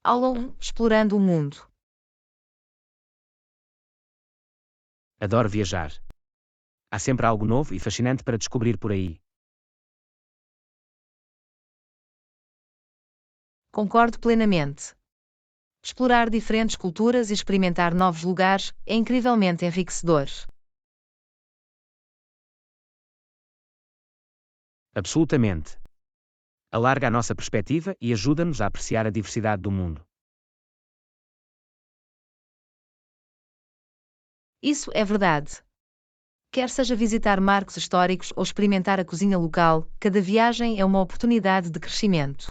Aula 1: Explorando o mundo. Adoro viajar. Há sempre algo novo e fascinante para descobrir por aí. Concordo plenamente. Explorar diferentes culturas e experimentar novos lugares é incrivelmente enriquecedor. Absolutamente. Alarga a nossa perspectiva e ajuda-nos a apreciar a diversidade do mundo. Isso é verdade. Quer seja visitar marcos históricos ou experimentar a cozinha local, cada viagem é uma oportunidade de crescimento.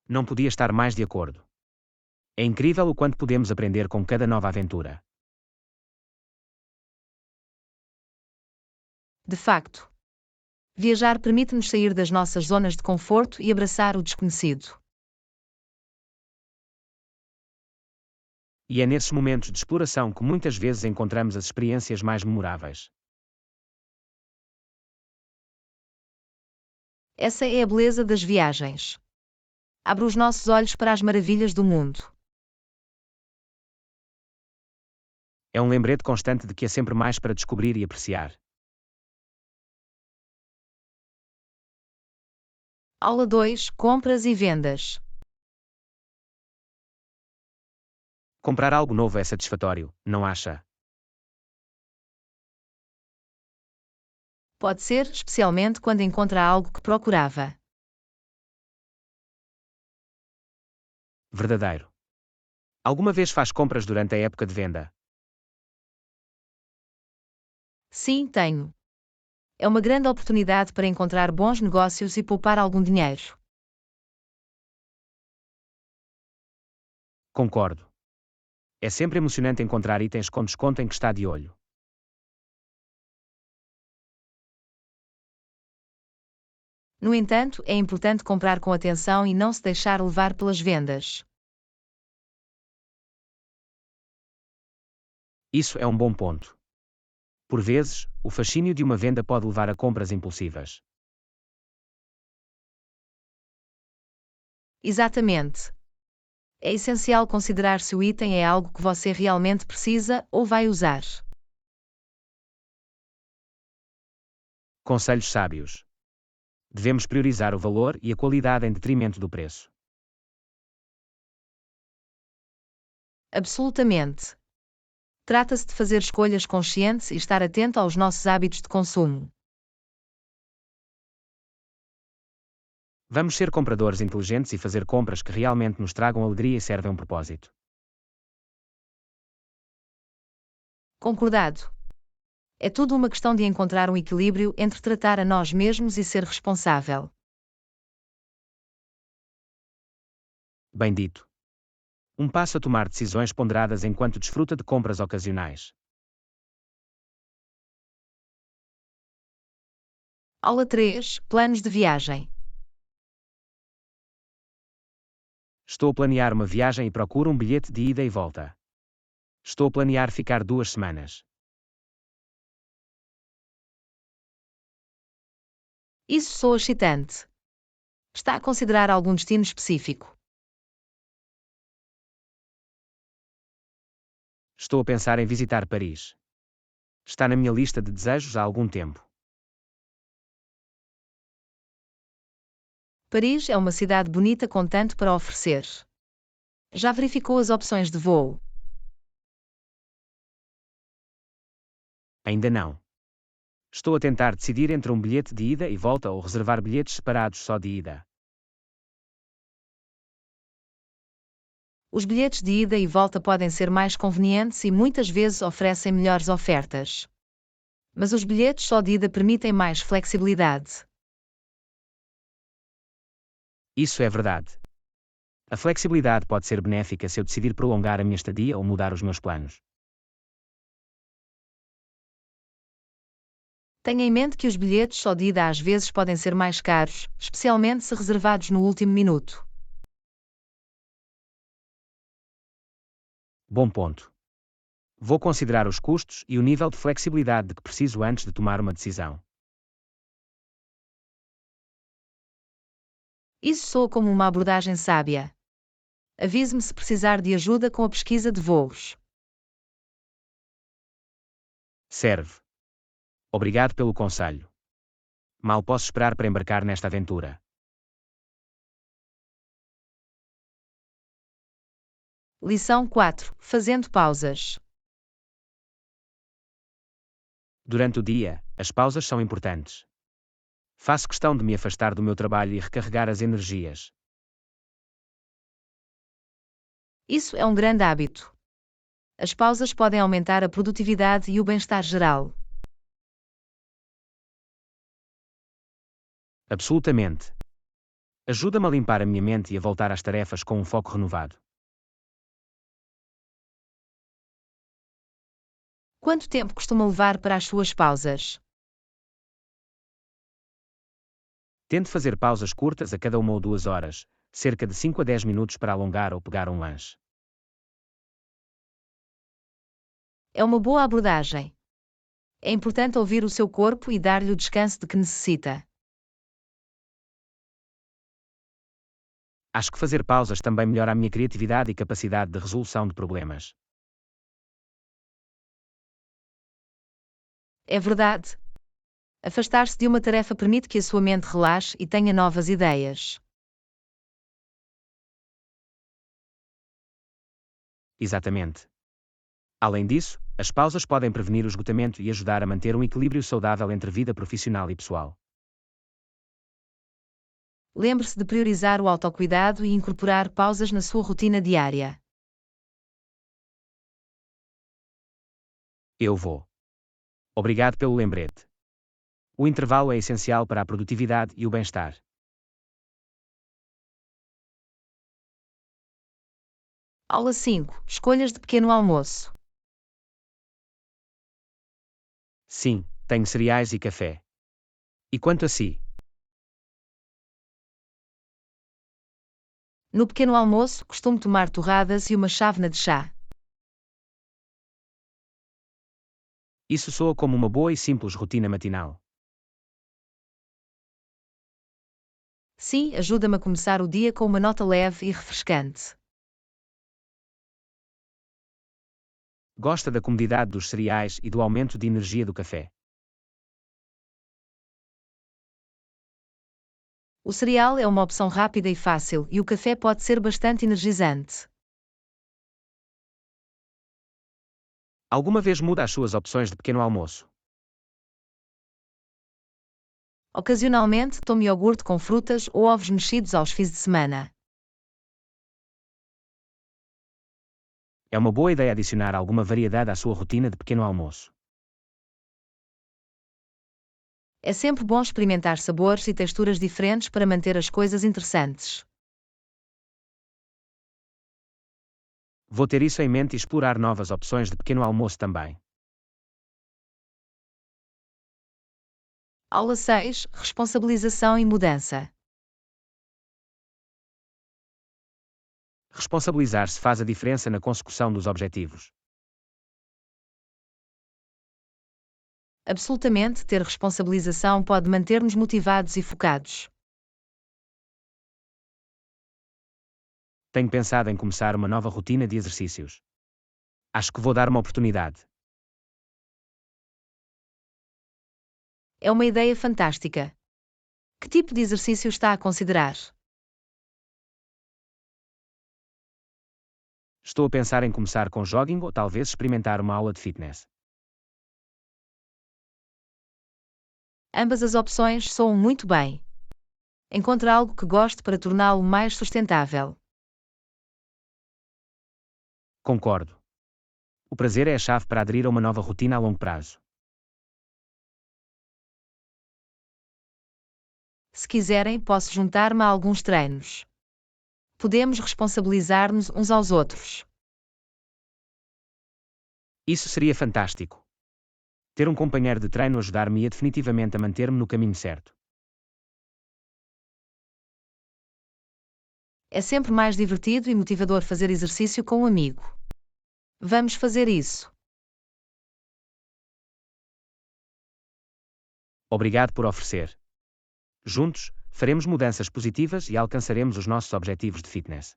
Não podia estar mais de acordo. É incrível o quanto podemos aprender com cada nova aventura. De facto, viajar permite-nos sair das nossas zonas de conforto e abraçar o desconhecido. E é nesses momentos de exploração que muitas vezes encontramos as experiências mais memoráveis. Essa é a beleza das viagens. Abre os nossos olhos para as maravilhas do mundo. É um lembrete constante de que há sempre mais para descobrir e apreciar. Aula 2: Compras e vendas. Comprar algo novo é satisfatório, não acha? Pode ser, especialmente quando encontra algo que procurava. Verdadeiro. Alguma vez faz compras durante a época de venda? Sim, tenho. É uma grande oportunidade para encontrar bons negócios e poupar algum dinheiro. Concordo. É sempre emocionante encontrar itens com desconto em que está de olho. No entanto, é importante comprar com atenção e não se deixar levar pelas vendas. Isso é um bom ponto. Por vezes, o fascínio de uma venda pode levar a compras impulsivas. Exatamente. É essencial considerar se o item é algo que você realmente precisa ou vai usar. Conselhos sábios. Devemos priorizar o valor e a qualidade em detrimento do preço. Absolutamente. Trata-se de fazer escolhas conscientes e estar atento aos nossos hábitos de consumo. Vamos ser compradores inteligentes e fazer compras que realmente nos tragam alegria e servem um propósito. Concordado. É tudo uma questão de encontrar um equilíbrio entre tratar a nós mesmos e ser responsável. Bem dito. Um passo a tomar decisões ponderadas enquanto desfruta de compras ocasionais. Aula 3: Planos de viagem. Estou a planear uma viagem e procuro um bilhete de ida e volta. Estou a planear ficar 2 semanas. Isso soa excitante. Está a considerar algum destino específico? Estou a pensar em visitar Paris. Está na minha lista de desejos há algum tempo. Paris é uma cidade bonita com tanto para oferecer. Já verificou as opções de voo? Ainda não. Estou a tentar decidir entre um bilhete de ida e volta ou reservar bilhetes separados só de ida. Os bilhetes de ida e volta podem ser mais convenientes e muitas vezes oferecem melhores ofertas. Mas os bilhetes só de ida permitem mais flexibilidade. Isso é verdade. A flexibilidade pode ser benéfica se eu decidir prolongar a minha estadia ou mudar os meus planos. Tenha em mente que os bilhetes só de ida às vezes podem ser mais caros, especialmente se reservados no último minuto. Bom ponto. Vou considerar os custos e o nível de flexibilidade de que preciso antes de tomar uma decisão. Isso soa como uma abordagem sábia. Avise-me se precisar de ajuda com a pesquisa de voos. Serve. Obrigado pelo conselho. Mal posso esperar para embarcar nesta aventura. Lição 4. Fazendo pausas. Durante o dia, as pausas são importantes. Faço questão de me afastar do meu trabalho e recarregar as energias. Isso é um grande hábito. As pausas podem aumentar a produtividade e o bem-estar geral. Absolutamente. Ajuda-me a limpar a minha mente e a voltar às tarefas com um foco renovado. Quanto tempo costuma levar para as suas pausas? Tente fazer pausas curtas a cada 1 ou 2 horas, cerca de 5 a 10 minutos para alongar ou pegar um lanche. É uma boa abordagem. É importante ouvir o seu corpo e dar-lhe o descanso de que necessita. Acho que fazer pausas também melhora a minha criatividade e capacidade de resolução de problemas. É verdade. Afastar-se de uma tarefa permite que a sua mente relaxe e tenha novas ideias. Exatamente. Além disso, as pausas podem prevenir o esgotamento e ajudar a manter um equilíbrio saudável entre vida profissional e pessoal. Lembre-se de priorizar o autocuidado e incorporar pausas na sua rotina diária. Eu vou. Obrigado pelo lembrete. O intervalo é essencial para a produtividade e o bem-estar. Aula 5. Escolhas de pequeno almoço. Sim, tenho cereais e café. E quanto a si? No pequeno almoço, costumo tomar torradas e uma chávena de chá. Isso soa como uma boa e simples rotina matinal. Sim, ajuda-me a começar o dia com uma nota leve e refrescante. Gosta da comodidade dos cereais e do aumento de energia do café. O cereal é uma opção rápida e fácil, e o café pode ser bastante energizante. Alguma vez muda as suas opções de pequeno almoço? Ocasionalmente, tomo iogurte com frutas ou ovos mexidos aos fins de semana. É uma boa ideia adicionar alguma variedade à sua rotina de pequeno almoço. É sempre bom experimentar sabores e texturas diferentes para manter as coisas interessantes. Vou ter isso em mente e explorar novas opções de pequeno almoço também. Aula 6. Responsabilização e mudança. Responsabilizar-se faz a diferença na consecução dos objetivos. Absolutamente, ter responsabilização pode manter-nos motivados e focados. Tenho pensado em começar uma nova rotina de exercícios. Acho que vou dar uma oportunidade. É uma ideia fantástica. Que tipo de exercício está a considerar? Estou a pensar em começar com jogging ou talvez experimentar uma aula de fitness. Ambas as opções soam muito bem. Encontre algo que goste para torná-lo mais sustentável. Concordo. O prazer é a chave para aderir a uma nova rotina a longo prazo. Se quiserem, posso juntar-me a alguns treinos. Podemos responsabilizar-nos uns aos outros. Isso seria fantástico. Ter um companheiro de treino ajudar-me-ia definitivamente a manter-me no caminho certo. É sempre mais divertido e motivador fazer exercício com um amigo. Vamos fazer isso. Obrigado por oferecer. Juntos, faremos mudanças positivas e alcançaremos os nossos objetivos de fitness.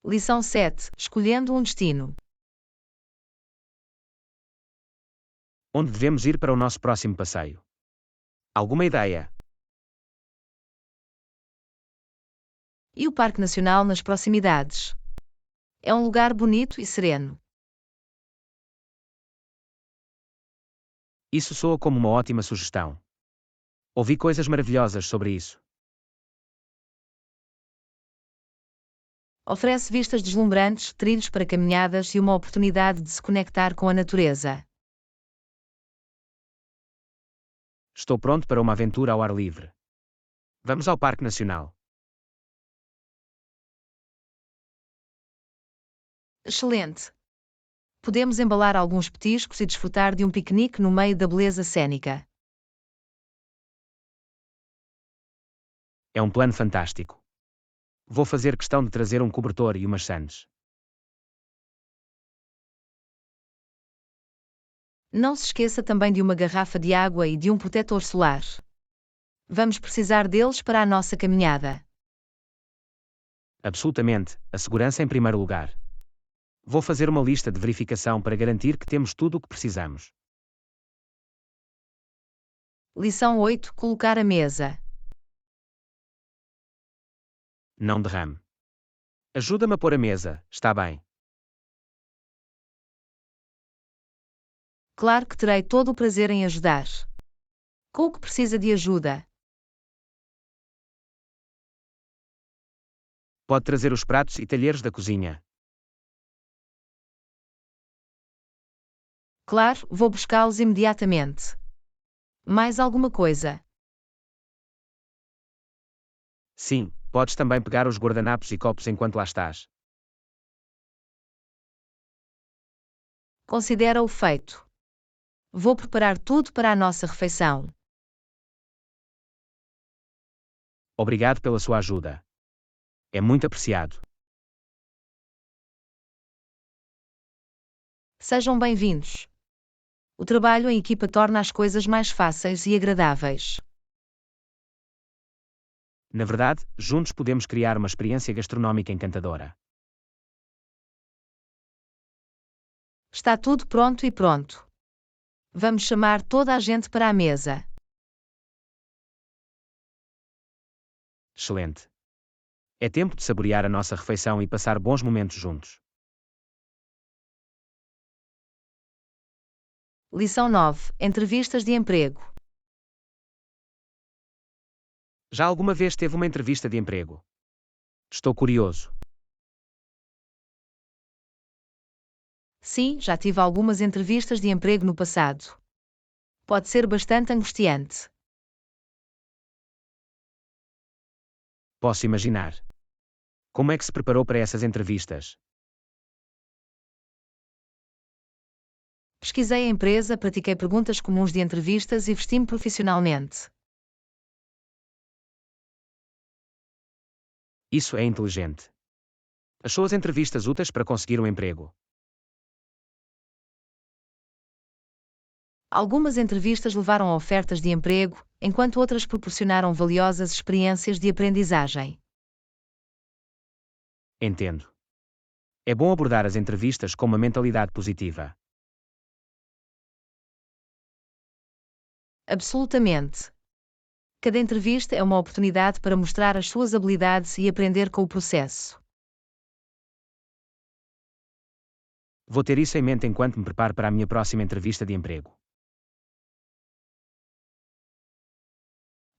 Lição 7. Escolhendo um destino. Onde devemos ir para o nosso próximo passeio? Alguma ideia? E o Parque Nacional nas proximidades? É um lugar bonito e sereno. Isso soa como uma ótima sugestão. Ouvi coisas maravilhosas sobre isso. Oferece vistas deslumbrantes, trilhos para caminhadas e uma oportunidade de se conectar com a natureza. Estou pronto para uma aventura ao ar livre. Vamos ao Parque Nacional. Excelente! Podemos embalar alguns petiscos e desfrutar de um piquenique no meio da beleza cênica. É um plano fantástico. Vou fazer questão de trazer um cobertor e umas sandes. Não se esqueça também de uma garrafa de água e de um protetor solar. Vamos precisar deles para a nossa caminhada. Absolutamente, a segurança em primeiro lugar. Vou fazer uma lista de verificação para garantir que temos tudo o que precisamos. Lição 8. Colocar a mesa. Não derrame. Ajuda-me a pôr a mesa, está bem? Claro que terei todo o prazer em ajudar. Com o que precisa de ajuda? Pode trazer os pratos e talheres da cozinha. Claro, vou buscá-los imediatamente. Mais alguma coisa? Sim, podes também pegar os guardanapos e copos enquanto lá estás. Considera-o feito. Vou preparar tudo para a nossa refeição. Obrigado pela sua ajuda. É muito apreciado. Sejam bem-vindos. O trabalho em equipa torna as coisas mais fáceis e agradáveis. Na verdade, juntos podemos criar uma experiência gastronómica encantadora. Está tudo pronto e pronto. Vamos chamar toda a gente para a mesa. Excelente. É tempo de saborear a nossa refeição e passar bons momentos juntos. Lição 9. Entrevistas de emprego. Já alguma vez teve uma entrevista de emprego? Estou curioso. Sim, já tive algumas entrevistas de emprego no passado. Pode ser bastante angustiante. Posso imaginar. Como é que se preparou para essas entrevistas? Pesquisei a empresa, pratiquei perguntas comuns de entrevistas e vesti-me profissionalmente. Isso é inteligente. Achou as entrevistas úteis para conseguir um emprego? Algumas entrevistas levaram a ofertas de emprego, enquanto outras proporcionaram valiosas experiências de aprendizagem. Entendo. É bom abordar as entrevistas com uma mentalidade positiva. Absolutamente. Cada entrevista é uma oportunidade para mostrar as suas habilidades e aprender com o processo. Vou ter isso em mente enquanto me preparo para a minha próxima entrevista de emprego.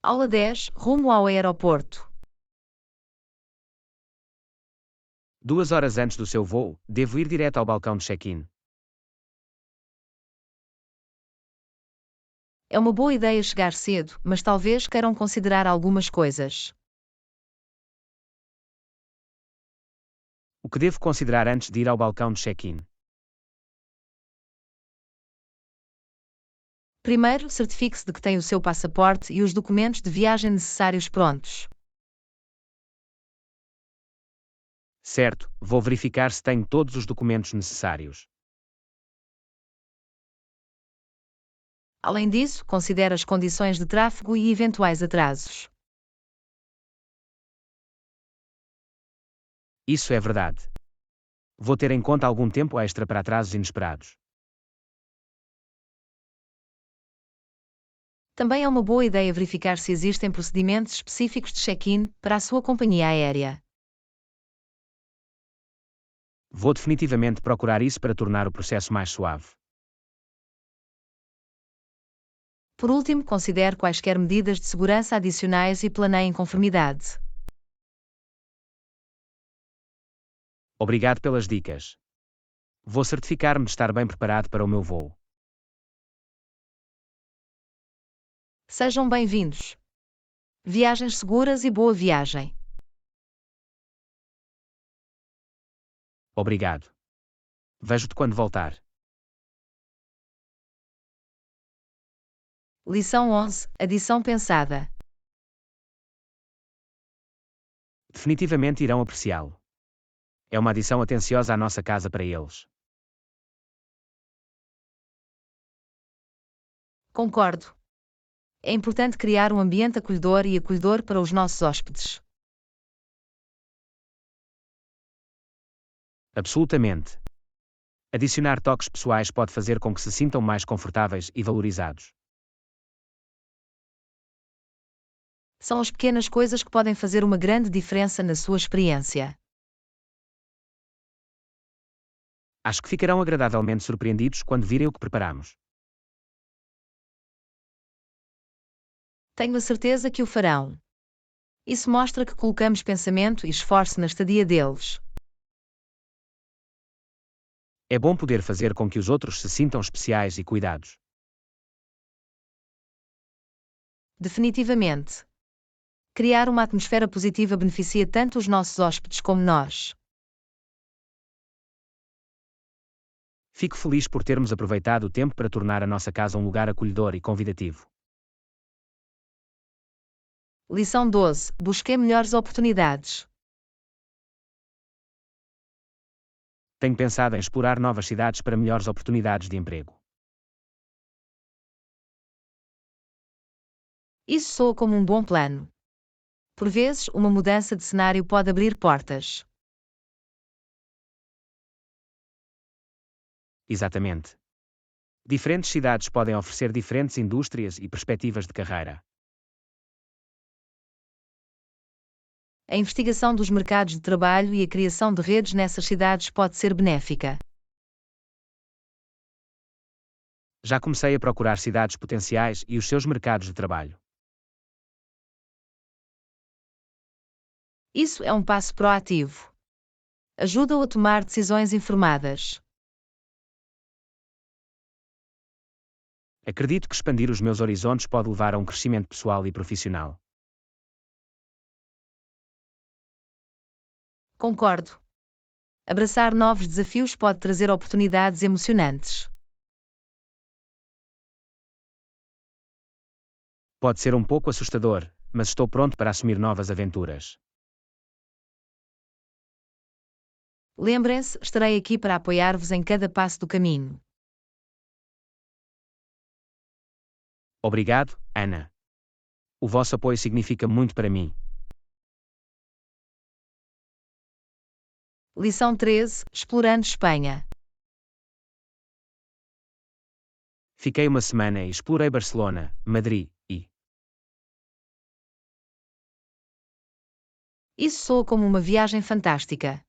Aula 10. Rumo ao aeroporto. 2 horas antes do seu voo, devo ir direto ao balcão de check-in. É uma boa ideia chegar cedo, mas talvez queiram considerar algumas coisas. O que devo considerar antes de ir ao balcão de check-in? Primeiro, certifique-se de que tem o seu passaporte e os documentos de viagem necessários prontos. Certo, vou verificar se tenho todos os documentos necessários. Além disso, considere as condições de tráfego e eventuais atrasos. Isso é verdade. Vou ter em conta algum tempo extra para atrasos inesperados. Também é uma boa ideia verificar se existem procedimentos específicos de check-in para a sua companhia aérea. Vou definitivamente procurar isso para tornar o processo mais suave. Por último, considere quaisquer medidas de segurança adicionais e planeie em conformidade. Obrigado pelas dicas. Vou certificar-me de estar bem preparado para o meu voo. Sejam bem-vindos. Viagens seguras e boa viagem. Obrigado. Vejo-te quando voltar. Lição 11. Adição pensada. Definitivamente irão apreciá-lo. É uma adição atenciosa à nossa casa para eles. Concordo. É importante criar um ambiente acolhedor e acolhedor para os nossos hóspedes. Absolutamente. Adicionar toques pessoais pode fazer com que se sintam mais confortáveis e valorizados. São as pequenas coisas que podem fazer uma grande diferença na sua experiência. Acho que ficarão agradavelmente surpreendidos quando virem o que preparamos. Tenho a certeza que o farão. Isso mostra que colocamos pensamento e esforço na estadia deles. É bom poder fazer com que os outros se sintam especiais e cuidados. Definitivamente. Criar uma atmosfera positiva beneficia tanto os nossos hóspedes como nós. Fico feliz por termos aproveitado o tempo para tornar a nossa casa um lugar acolhedor e convidativo. Lição 12. Busquei melhores oportunidades. Tenho pensado em explorar novas cidades para melhores oportunidades de emprego. Isso soa como um bom plano. Por vezes, uma mudança de cenário pode abrir portas. Exatamente. Diferentes cidades podem oferecer diferentes indústrias e perspectivas de carreira. A investigação dos mercados de trabalho e a criação de redes nessas cidades pode ser benéfica. Já comecei a procurar cidades potenciais e os seus mercados de trabalho. Isso é um passo proativo. Ajuda-o a tomar decisões informadas. Acredito que expandir os meus horizontes pode levar a um crescimento pessoal e profissional. Concordo. Abraçar novos desafios pode trazer oportunidades emocionantes. Pode ser um pouco assustador, mas estou pronto para assumir novas aventuras. Lembrem-se, estarei aqui para apoiar-vos em cada passo do caminho. Obrigado, Ana. O vosso apoio significa muito para mim. Lição 13. Explorando Espanha. Fiquei uma semana e explorei Barcelona, Madrid e... Isso soa como uma viagem fantástica.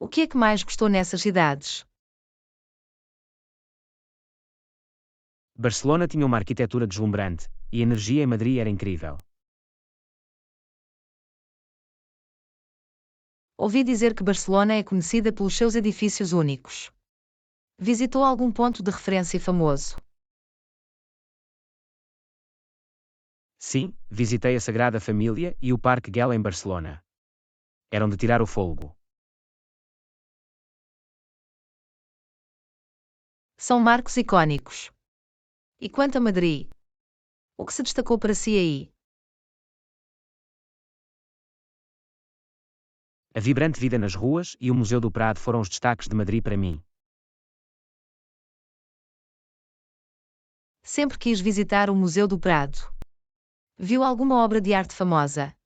O que é que mais gostou nessas cidades? Barcelona tinha uma arquitetura deslumbrante, e a energia em Madrid era incrível. Ouvi dizer que Barcelona é conhecida pelos seus edifícios únicos. Visitou algum ponto de referência famoso? Sim, visitei a Sagrada Família e o Parque Güell em Barcelona. Eram de tirar o fôlego. São marcos icônicos. E quanto a Madrid? O que se destacou para si aí? A vibrante vida nas ruas e o Museu do Prado foram os destaques de Madrid para mim. Sempre quis visitar o Museu do Prado. Viu alguma obra de arte famosa?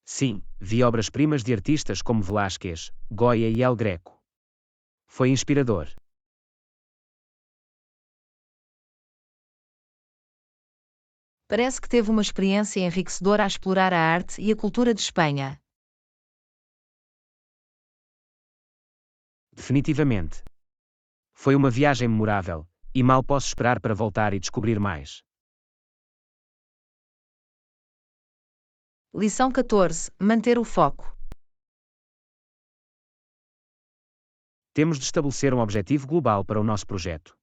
Sim, vi obras-primas de artistas como Velázquez, Goya e El Greco. Foi inspirador. Parece que teve uma experiência enriquecedora a explorar a arte e a cultura de Espanha. Definitivamente. Foi uma viagem memorável, e mal posso esperar para voltar e descobrir mais. Lição 14. Manter o foco. Temos de estabelecer um objetivo global para o nosso projeto.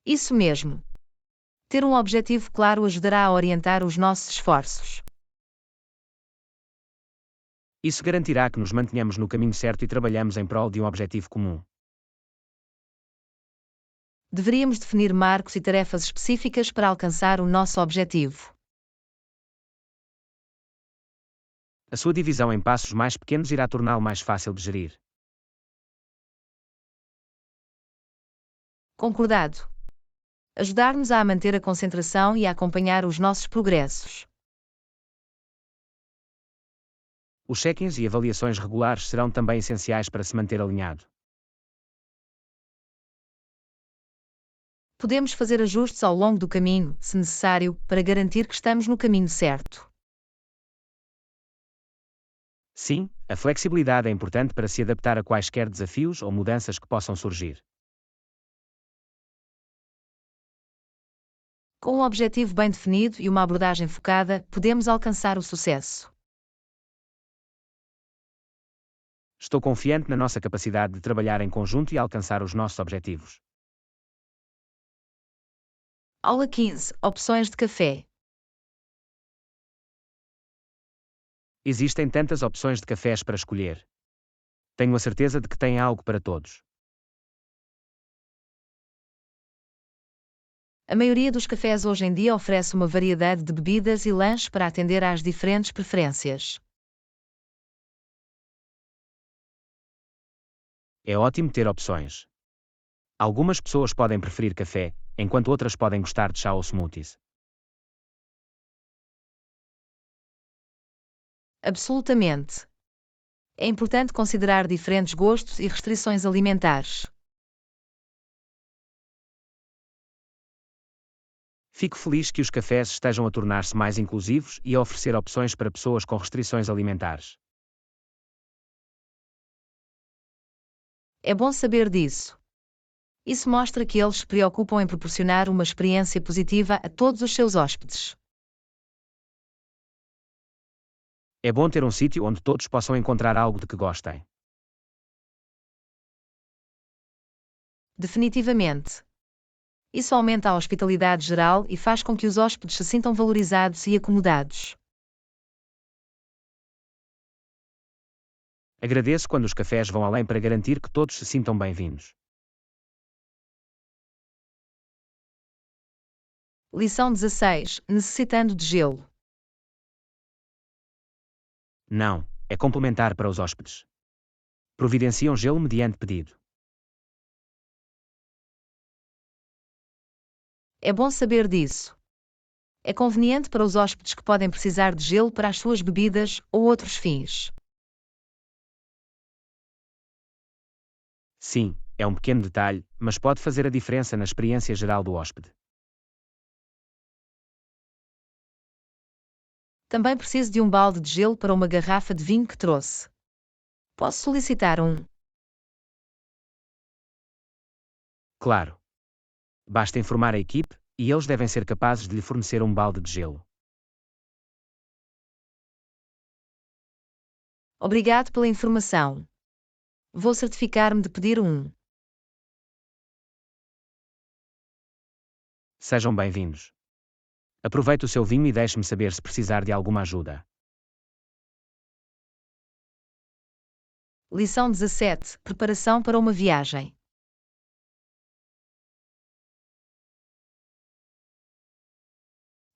Isso mesmo. Ter um objetivo claro ajudará a orientar os nossos esforços. Isso garantirá que nos mantenhamos no caminho certo e trabalhamos em prol de um objetivo comum. Deveríamos definir marcos e tarefas específicas para alcançar o nosso objetivo. A sua divisão em passos mais pequenos irá torná-lo mais fácil de gerir. Concordado. Ajudar-nos a manter a concentração e a acompanhar os nossos progressos. Os check-ins e avaliações regulares serão também essenciais para se manter alinhado. Podemos fazer ajustes ao longo do caminho, se necessário, para garantir que estamos no caminho certo. Sim, a flexibilidade é importante para se adaptar a quaisquer desafios ou mudanças que possam surgir. Com um objetivo bem definido e uma abordagem focada, podemos alcançar o sucesso. Estou confiante na nossa capacidade de trabalhar em conjunto e alcançar os nossos objetivos. Aula 15. Opções de café. Existem tantas opções de cafés para escolher. Tenho a certeza de que tem algo para todos. A maioria dos cafés hoje em dia oferece uma variedade de bebidas e lanches para atender às diferentes preferências. É ótimo ter opções. Algumas pessoas podem preferir café, enquanto outras podem gostar de chá ou smoothies. Absolutamente. É importante considerar diferentes gostos e restrições alimentares. Fico feliz que os cafés estejam a tornar-se mais inclusivos e a oferecer opções para pessoas com restrições alimentares. É bom saber disso. Isso mostra que eles se preocupam em proporcionar uma experiência positiva a todos os seus hóspedes. É bom ter um sítio onde todos possam encontrar algo de que gostem. Definitivamente. Isso aumenta a hospitalidade geral e faz com que os hóspedes se sintam valorizados e acomodados. Agradeço quando os cafés vão além para garantir que todos se sintam bem-vindos. Lição 16. Necessitando de gelo. Não, é complementar para os hóspedes. Providenciam gelo mediante pedido. É bom saber disso. É conveniente para os hóspedes que podem precisar de gelo para as suas bebidas ou outros fins. Sim, é um pequeno detalhe, mas pode fazer a diferença na experiência geral do hóspede. Também preciso de um balde de gelo para uma garrafa de vinho que trouxe. Posso solicitar um? Claro. Basta informar a equipe, e eles devem ser capazes de lhe fornecer um balde de gelo. Obrigado pela informação. Vou certificar-me de pedir um. Sejam bem-vindos. Aproveite o seu vinho e deixe-me saber se precisar de alguma ajuda. Lição 17. Preparação para uma viagem.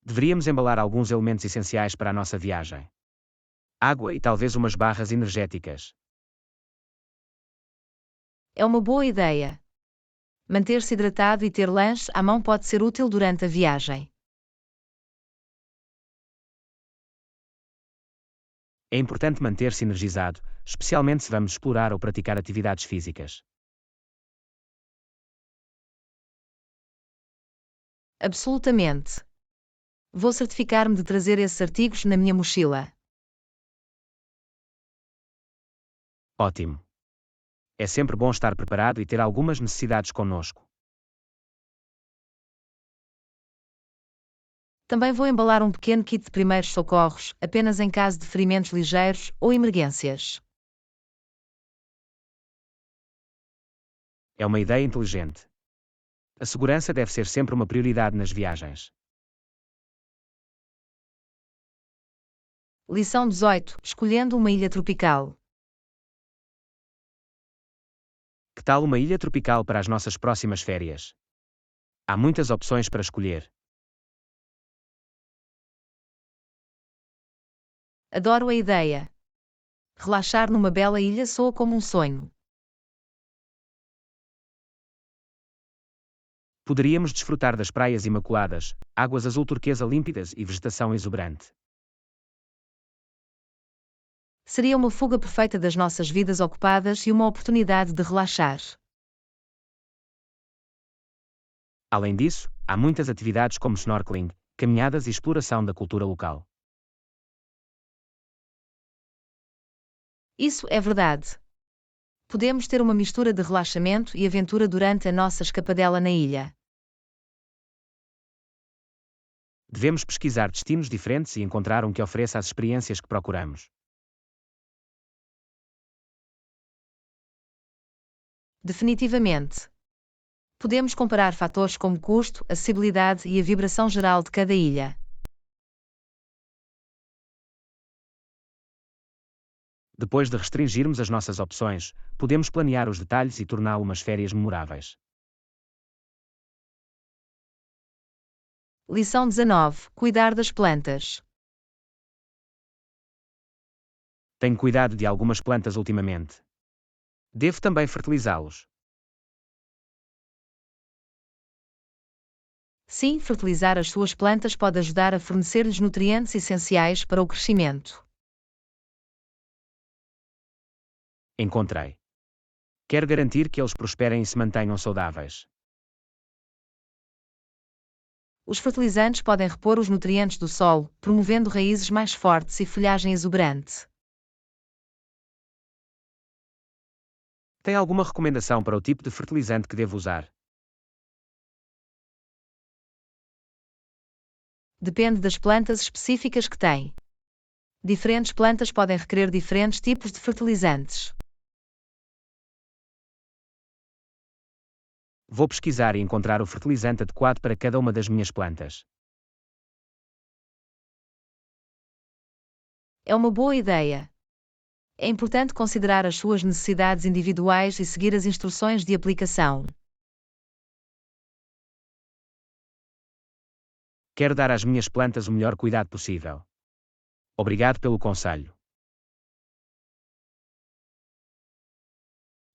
Deveríamos embalar alguns elementos essenciais para a nossa viagem. Água e talvez umas barras energéticas. É uma boa ideia. Manter-se hidratado e ter lanche à mão pode ser útil durante a viagem. É importante manter-se energizado, especialmente se vamos explorar ou praticar atividades físicas. Absolutamente. Vou certificar-me de trazer esses artigos na minha mochila. Ótimo. É sempre bom estar preparado e ter algumas necessidades conosco. Também vou embalar um pequeno kit de primeiros socorros, apenas em caso de ferimentos ligeiros ou emergências. É uma ideia inteligente. A segurança deve ser sempre uma prioridade nas viagens. Lição 18. Escolhendo uma ilha tropical. Que tal uma ilha tropical para as nossas próximas férias? Há muitas opções para escolher. Adoro a ideia. Relaxar numa bela ilha soa como um sonho. Poderíamos desfrutar das praias imaculadas, águas azul turquesa límpidas e vegetação exuberante. Seria uma fuga perfeita das nossas vidas ocupadas e uma oportunidade de relaxar. Além disso, há muitas atividades como snorkeling, caminhadas e exploração da cultura local. Isso é verdade. Podemos ter uma mistura de relaxamento e aventura durante a nossa escapadela na ilha. Devemos pesquisar destinos diferentes e encontrar um que ofereça as experiências que procuramos. Definitivamente. Podemos comparar fatores como custo, acessibilidade e a vibração geral de cada ilha. Depois de restringirmos as nossas opções, podemos planear os detalhes e torná-lo umas férias memoráveis. Lição 19. Cuidar das plantas. Tenho cuidado de algumas plantas ultimamente. Devo também fertilizá-los. Sim, fertilizar as suas plantas pode ajudar a fornecer-lhes nutrientes essenciais para o crescimento. Encontrei. Quero garantir que eles prosperem e se mantenham saudáveis. Os fertilizantes podem repor os nutrientes do solo, promovendo raízes mais fortes e folhagem exuberante. Tem alguma recomendação para o tipo de fertilizante que devo usar? Depende das plantas específicas que tem. Diferentes plantas podem requerer diferentes tipos de fertilizantes. Vou pesquisar e encontrar o fertilizante adequado para cada uma das minhas plantas. É uma boa ideia. É importante considerar as suas necessidades individuais e seguir as instruções de aplicação. Quero dar às minhas plantas o melhor cuidado possível. Obrigado pelo conselho.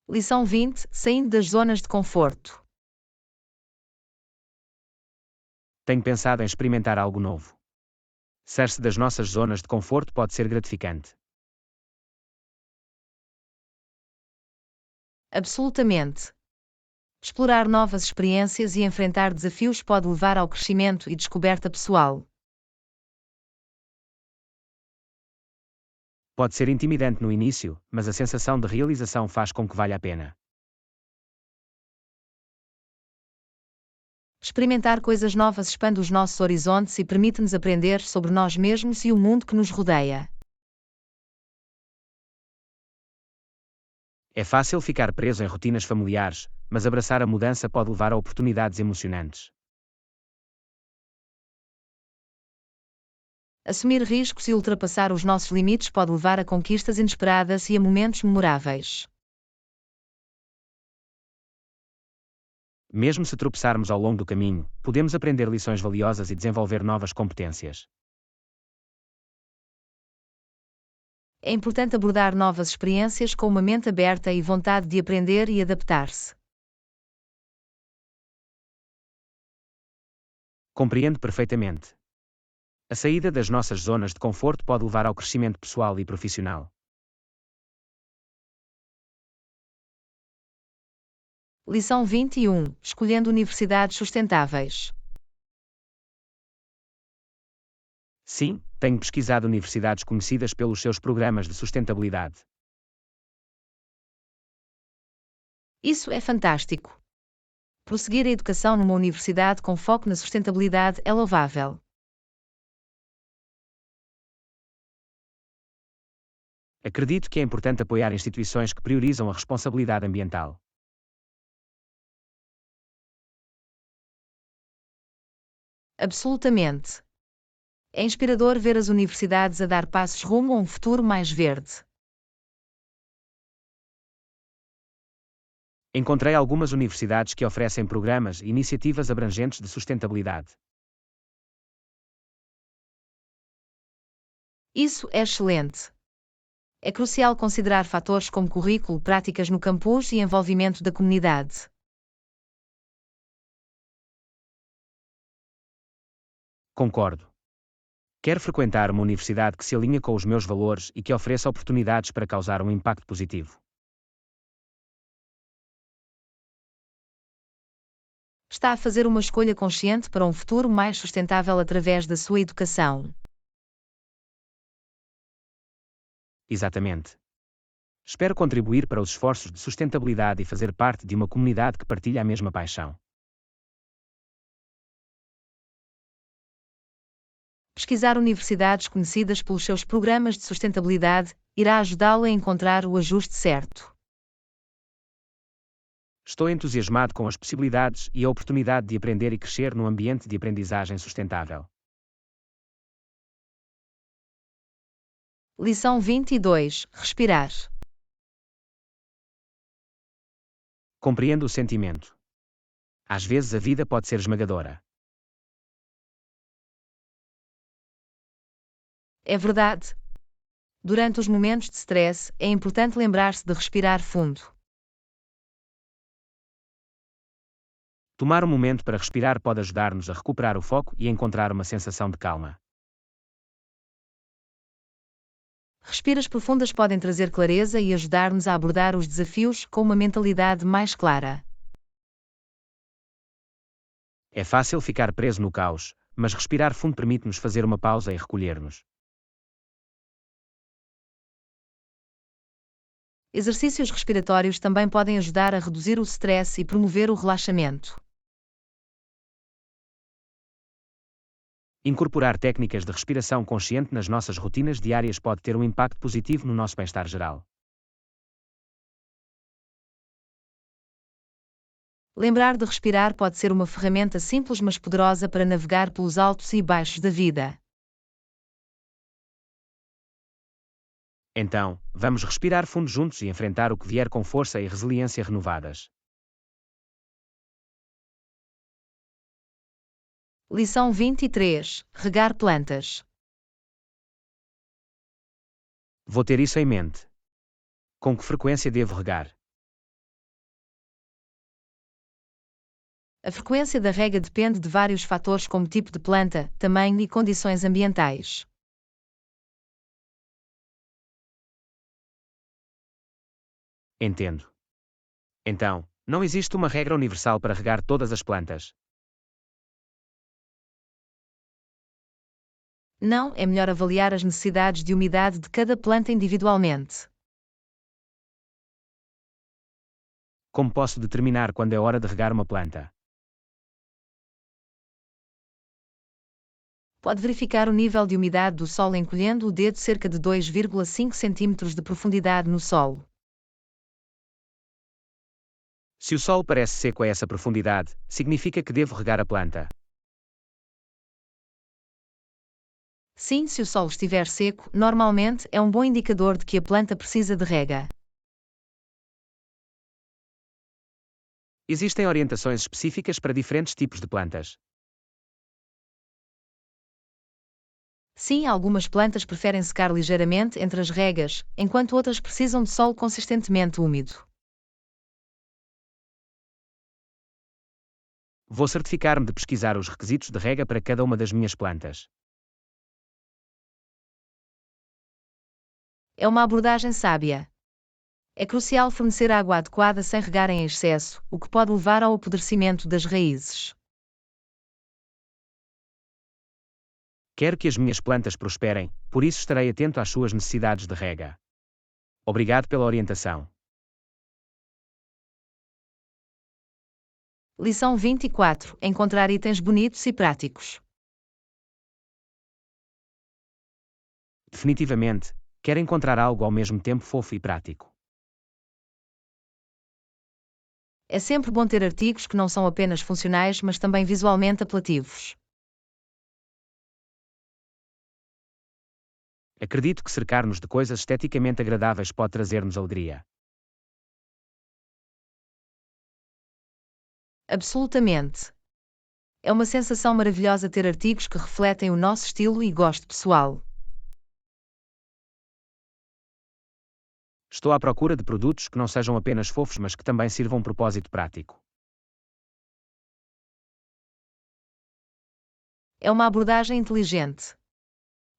Lição 20. Saindo das zonas de conforto. Tenho pensado em experimentar algo novo. Sair-se das nossas zonas de conforto pode ser gratificante. Absolutamente. Explorar novas experiências e enfrentar desafios pode levar ao crescimento e descoberta pessoal. Pode ser intimidante no início, mas a sensação de realização faz com que valha a pena. Experimentar coisas novas expande os nossos horizontes e permite-nos aprender sobre nós mesmos e o mundo que nos rodeia. É fácil ficar preso em rotinas familiares, mas abraçar a mudança pode levar a oportunidades emocionantes. Assumir riscos e ultrapassar os nossos limites pode levar a conquistas inesperadas e a momentos memoráveis. Mesmo se tropeçarmos ao longo do caminho, podemos aprender lições valiosas e desenvolver novas competências. É importante abordar novas experiências com uma mente aberta e vontade de aprender e adaptar-se. Compreendo perfeitamente. A saída das nossas zonas de conforto pode levar ao crescimento pessoal e profissional. Lição 21. Escolhendo universidades sustentáveis. Sim, tenho pesquisado universidades conhecidas pelos seus programas de sustentabilidade. Isso é fantástico. Prosseguir a educação numa universidade com foco na sustentabilidade é louvável. Acredito que é importante apoiar instituições que priorizam a responsabilidade ambiental. Absolutamente. É inspirador ver as universidades a dar passos rumo a um futuro mais verde. Encontrei algumas universidades que oferecem programas e iniciativas abrangentes de sustentabilidade. Isso é excelente. É crucial considerar fatores como currículo, práticas no campus e envolvimento da comunidade. Concordo. Quero frequentar uma universidade que se alinhe com os meus valores e que ofereça oportunidades para causar um impacto positivo. Está a fazer uma escolha consciente para um futuro mais sustentável através da sua educação. Exatamente. Espero contribuir para os esforços de sustentabilidade e fazer parte de uma comunidade que partilha a mesma paixão. Pesquisar universidades conhecidas pelos seus programas de sustentabilidade irá ajudá-lo a encontrar o ajuste certo. Estou entusiasmado com as possibilidades e a oportunidade de aprender e crescer num ambiente de aprendizagem sustentável. Lição 22. Respirar. Compreendo o sentimento. Às vezes a vida pode ser esmagadora. É verdade. Durante os momentos de stress, é importante lembrar-se de respirar fundo. Tomar um momento para respirar pode ajudar-nos a recuperar o foco e a encontrar uma sensação de calma. Respiras profundas podem trazer clareza e ajudar-nos a abordar os desafios com uma mentalidade mais clara. É fácil ficar preso no caos, mas respirar fundo permite-nos fazer uma pausa e recolher-nos. Exercícios respiratórios também podem ajudar a reduzir o stress e promover o relaxamento. Incorporar técnicas de respiração consciente nas nossas rotinas diárias pode ter um impacto positivo no nosso bem-estar geral. Lembrar de respirar pode ser uma ferramenta simples mas poderosa para navegar pelos altos e baixos da vida. Então, vamos respirar fundo juntos e enfrentar o que vier com força e resiliência renovadas. Lição 23. Regar plantas. Vou ter isso em mente. Com que frequência devo regar? A frequência da rega depende de vários fatores como tipo de planta, tamanho e condições ambientais. Entendo. Então, não existe uma regra universal para regar todas as plantas. Não, é melhor avaliar as necessidades de umidade de cada planta individualmente. Como posso determinar quando é hora de regar uma planta? Pode verificar o nível de umidade do solo encolhendo o dedo cerca de 2,5 cm de profundidade no solo. Se o solo parece seco a essa profundidade, significa que devo regar a planta. Sim, se o solo estiver seco, normalmente é um bom indicador de que a planta precisa de rega. Existem orientações específicas para diferentes tipos de plantas. Sim, algumas plantas preferem secar ligeiramente entre as regas, enquanto outras precisam de solo consistentemente úmido. Vou certificar-me de pesquisar os requisitos de rega para cada uma das minhas plantas. É uma abordagem sábia. É crucial fornecer água adequada sem regar em excesso, o que pode levar ao apodrecimento das raízes. Quero que as minhas plantas prosperem, por isso estarei atento às suas necessidades de rega. Obrigado pela orientação. Lição 24. Encontrar itens bonitos e práticos. Definitivamente, quero encontrar algo ao mesmo tempo fofo e prático. É sempre bom ter artigos que não são apenas funcionais, mas também visualmente apelativos. Acredito que cercar-nos de coisas esteticamente agradáveis pode trazer-nos alegria. Absolutamente. É uma sensação maravilhosa ter artigos que refletem o nosso estilo e gosto pessoal. Estou à procura de produtos que não sejam apenas fofos, mas que também sirvam um propósito prático. É uma abordagem inteligente.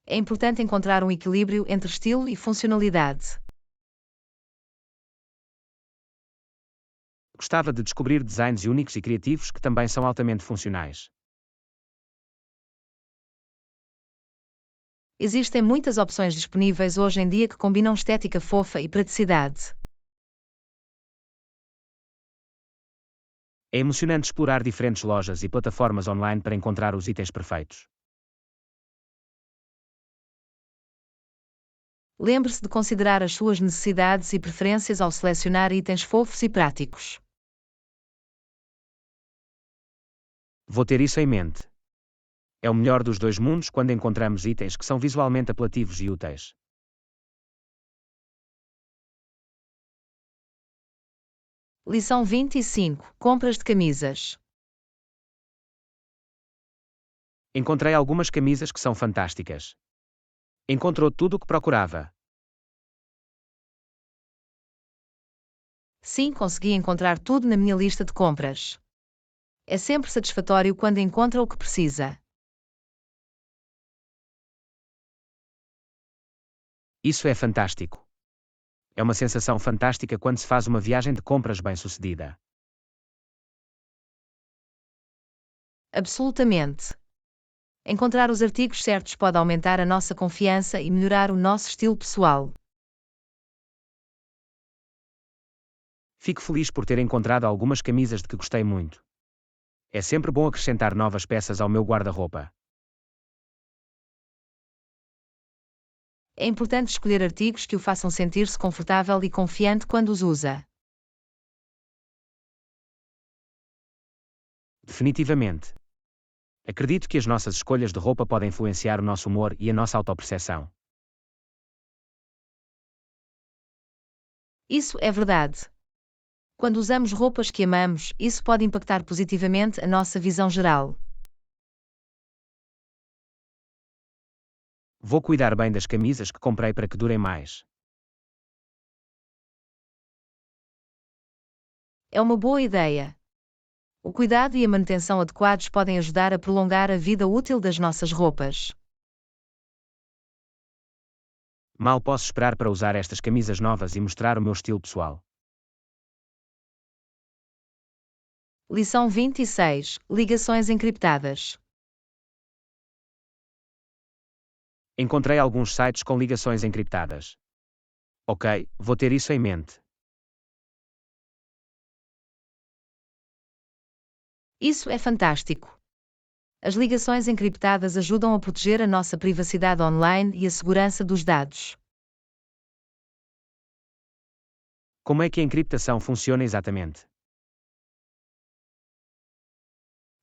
É importante encontrar um equilíbrio entre estilo e funcionalidade. Gostava de descobrir designs únicos e criativos que também são altamente funcionais. Existem muitas opções disponíveis hoje em dia que combinam estética fofa e praticidade. É emocionante explorar diferentes lojas e plataformas online para encontrar os itens perfeitos. Lembre-se de considerar as suas necessidades e preferências ao selecionar itens fofos e práticos. Vou ter isso em mente. É o melhor dos dois mundos quando encontramos itens que são visualmente apelativos e úteis. Lição 25. Compras de camisas. Encontrei algumas camisas que são fantásticas. Encontrou tudo o que procurava. Sim, consegui encontrar tudo na minha lista de compras. É sempre satisfatório quando encontra o que precisa. Isso é fantástico. É uma sensação fantástica quando se faz uma viagem de compras bem-sucedida. Absolutamente. Encontrar os artigos certos pode aumentar a nossa confiança e melhorar o nosso estilo pessoal. Fico feliz por ter encontrado algumas camisas de que gostei muito. É sempre bom acrescentar novas peças ao meu guarda-roupa. É importante escolher artigos que o façam sentir-se confortável e confiante quando os usa. Definitivamente. Acredito que as nossas escolhas de roupa podem influenciar o nosso humor e a nossa autoperceção. Isso é verdade. Quando usamos roupas que amamos, isso pode impactar positivamente a nossa visão geral. Vou cuidar bem das camisas que comprei para que durem mais. É uma boa ideia. O cuidado e a manutenção adequados podem ajudar a prolongar a vida útil das nossas roupas. Mal posso esperar para usar estas camisas novas e mostrar o meu estilo pessoal. Lição 26. Ligações encriptadas. Encontrei alguns sites com ligações encriptadas. Ok, vou ter isso em mente. Isso é fantástico. As ligações encriptadas ajudam a proteger a nossa privacidade online e a segurança dos dados. Como é que a encriptação funciona exatamente?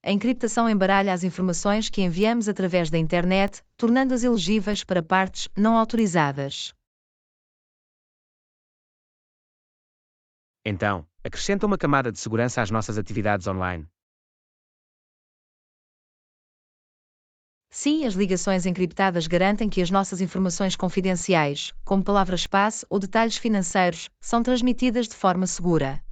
A encriptação embaralha as informações que enviamos através da internet, tornando-as elegíveis para partes não autorizadas. Então, acrescenta uma camada de segurança às nossas atividades online. Sim, as ligações encriptadas garantem que as nossas informações confidenciais, como palavras-passe ou detalhes financeiros, são transmitidas de forma segura.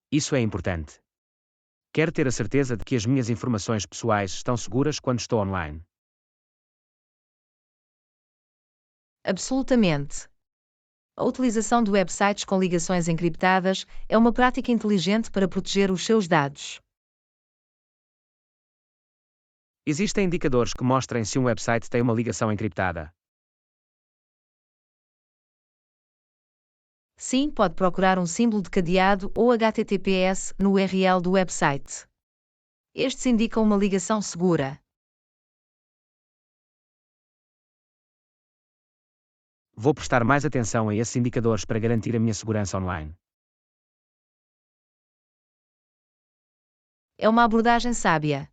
Isso é importante. Quero ter a certeza de que as minhas informações pessoais estão seguras quando estou online. Absolutamente. A utilização de websites com ligações encriptadas é uma prática inteligente para proteger os seus dados. Existem indicadores que mostrem se um website tem uma ligação encriptada. Sim, pode procurar um símbolo de cadeado ou HTTPS no URL do website. Estes indicam uma ligação segura. Vou prestar mais atenção a esses indicadores para garantir a minha segurança online. É uma abordagem sábia.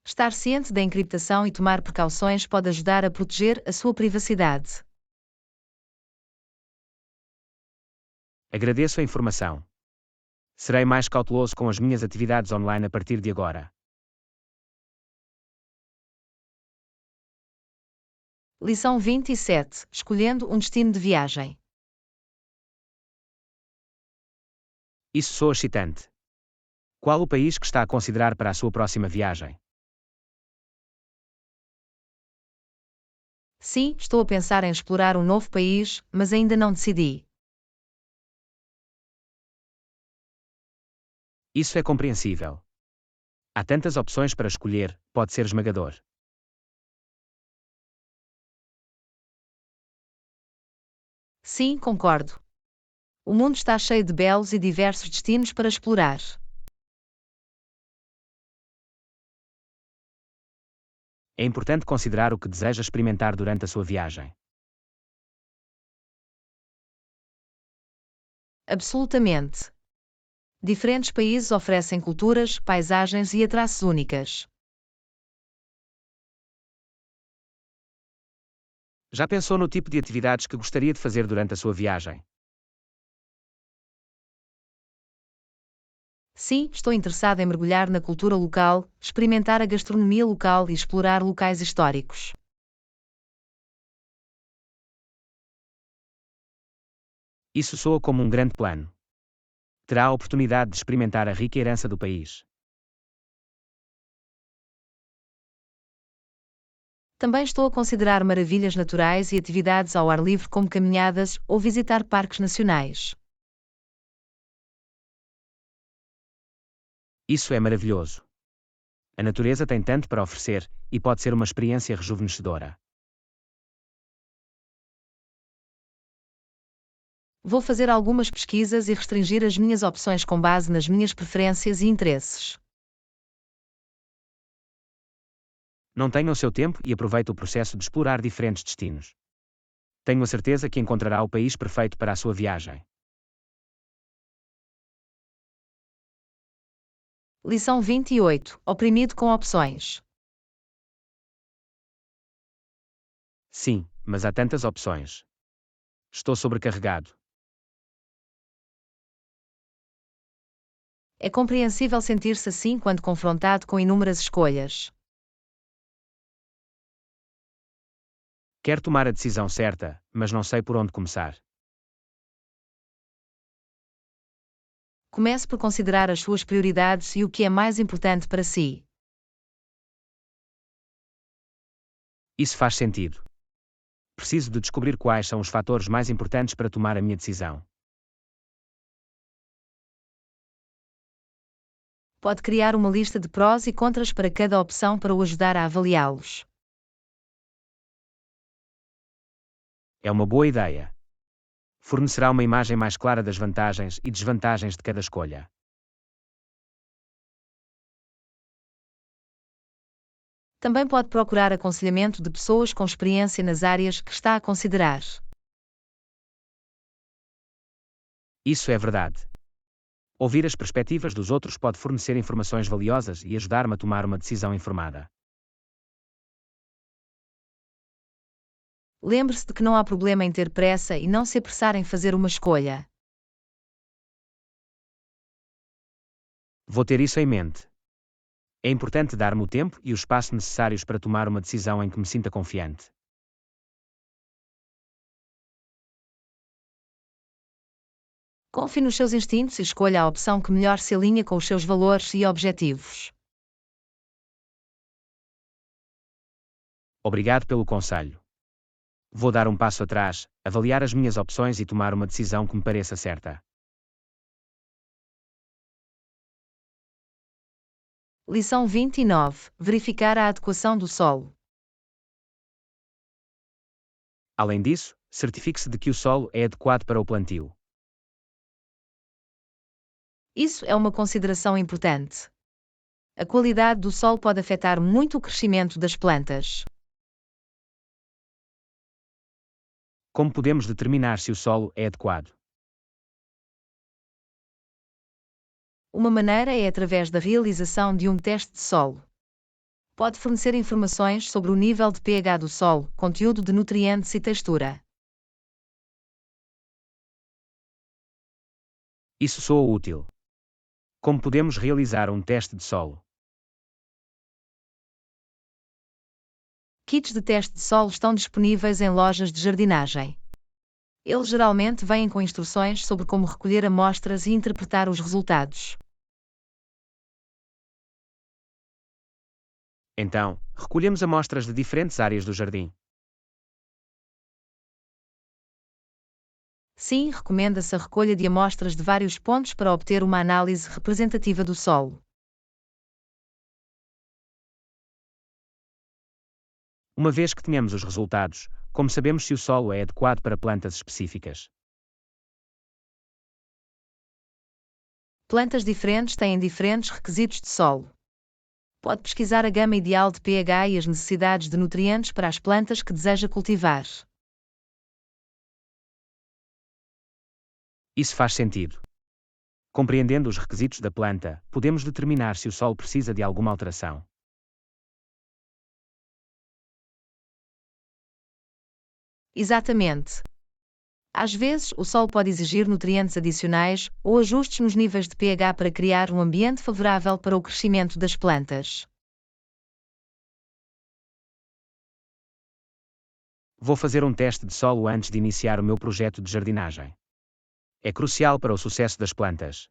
Estar ciente da encriptação e tomar precauções pode ajudar a proteger a sua privacidade. Agradeço a informação. Serei mais cauteloso com as minhas atividades online a partir de agora. Lição 27. Escolhendo um destino de viagem. Isso soa excitante. Qual o país que está a considerar para a sua próxima viagem? Sim, estou a pensar em explorar um novo país, mas ainda não decidi. Isso é compreensível. Há tantas opções para escolher, pode ser esmagador. Sim, concordo. O mundo está cheio de belos e diversos destinos para explorar. É importante considerar o que deseja experimentar durante a sua viagem. Absolutamente. Diferentes países oferecem culturas, paisagens e atraços únicas. Já pensou no tipo de atividades que gostaria de fazer durante a sua viagem? Sim, estou interessado em mergulhar na cultura local, experimentar a gastronomia local e explorar locais históricos. Isso soa como um grande plano. Terá a oportunidade de experimentar a rica herança do país. Também estou a considerar maravilhas naturais e atividades ao ar livre como caminhadas ou visitar parques nacionais. Isso é maravilhoso. A natureza tem tanto para oferecer, e pode ser uma experiência rejuvenescedora. Vou fazer algumas pesquisas e restringir as minhas opções com base nas minhas preferências e interesses. Não tenha o seu tempo e aproveite o processo de explorar diferentes destinos. Tenho a certeza que encontrará o país perfeito para a sua viagem. Lição 28. Oprimido com opções. Sim, mas há tantas opções. Estou sobrecarregado. É compreensível sentir-se assim quando confrontado com inúmeras escolhas. Quero tomar a decisão certa, mas não sei por onde começar. Comece por considerar as suas prioridades e o que é mais importante para si. Isso faz sentido. Preciso de descobrir quais são os fatores mais importantes para tomar a minha decisão. Pode criar uma lista de prós e contras para cada opção para o ajudar a avaliá-los. É uma boa ideia. Fornecerá uma imagem mais clara das vantagens e desvantagens de cada escolha. Também pode procurar aconselhamento de pessoas com experiência nas áreas que está a considerar. Isso é verdade. Ouvir as perspectivas dos outros pode fornecer informações valiosas e ajudar-me a tomar uma decisão informada. Lembre-se de que não há problema em ter pressa e não se apressar em fazer uma escolha. Vou ter isso em mente. É importante dar-me o tempo e o espaço necessários para tomar uma decisão em que me sinta confiante. Confie nos seus instintos e escolha a opção que melhor se alinha com os seus valores e objetivos. Obrigado pelo conselho. Vou dar um passo atrás, avaliar as minhas opções e tomar uma decisão que me pareça certa. Lição 29. Verificar a adequação do solo. Além disso, certifique-se de que o solo é adequado para o plantio. Isso é uma consideração importante. A qualidade do solo pode afetar muito o crescimento das plantas. Como podemos determinar se o solo é adequado? Uma maneira é através da realização de um teste de solo. Pode fornecer informações sobre o nível de pH do solo, conteúdo de nutrientes e textura. Isso soa útil. Como podemos realizar um teste de solo? Kits de teste de solo estão disponíveis em lojas de jardinagem. Eles geralmente vêm com instruções sobre como recolher amostras e interpretar os resultados. Então, recolhemos amostras de diferentes áreas do jardim. Sim, recomenda-se a recolha de amostras de vários pontos para obter uma análise representativa do solo. Uma vez que tenhamos os resultados, como sabemos se o solo é adequado para plantas específicas? Plantas diferentes têm diferentes requisitos de solo. Pode pesquisar a gama ideal de pH e as necessidades de nutrientes para as plantas que deseja cultivar. Isso faz sentido. Compreendendo os requisitos da planta, podemos determinar se o solo precisa de alguma alteração. Exatamente. Às vezes, o solo pode exigir nutrientes adicionais ou ajustes nos níveis de pH para criar um ambiente favorável para o crescimento das plantas. Vou fazer um teste de solo antes de iniciar o meu projeto de jardinagem. É crucial para o sucesso das plantas.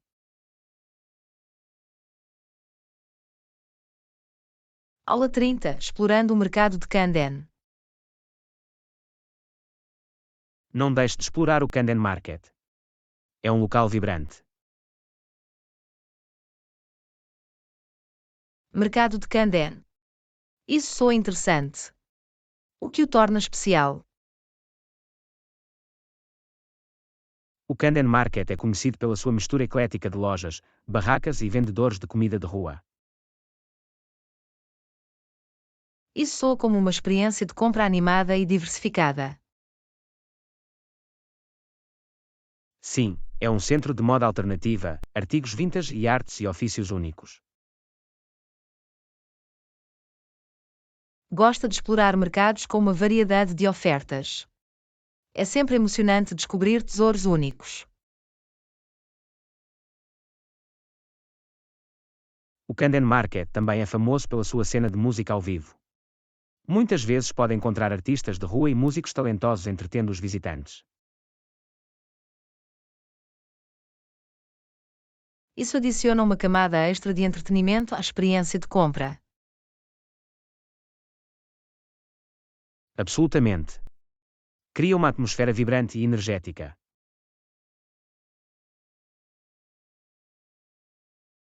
Aula 30. Explorando o mercado de Camden. Não deixe de explorar o Camden Market. É um local vibrante. Mercado de Camden. Isso soa interessante. O que o torna especial? O Camden Market é conhecido pela sua mistura eclética de lojas, barracas e vendedores de comida de rua. Isso soa como uma experiência de compra animada e diversificada. Sim, é um centro de moda alternativa, artigos vintage e artes e ofícios únicos. Gosta de explorar mercados com uma variedade de ofertas. É sempre emocionante descobrir tesouros únicos. O Camden Market também é famoso pela sua cena de música ao vivo. Muitas vezes pode encontrar artistas de rua e músicos talentosos entretendo os visitantes. Isso adiciona uma camada extra de entretenimento à experiência de compra. Absolutamente. Cria uma atmosfera vibrante e energética.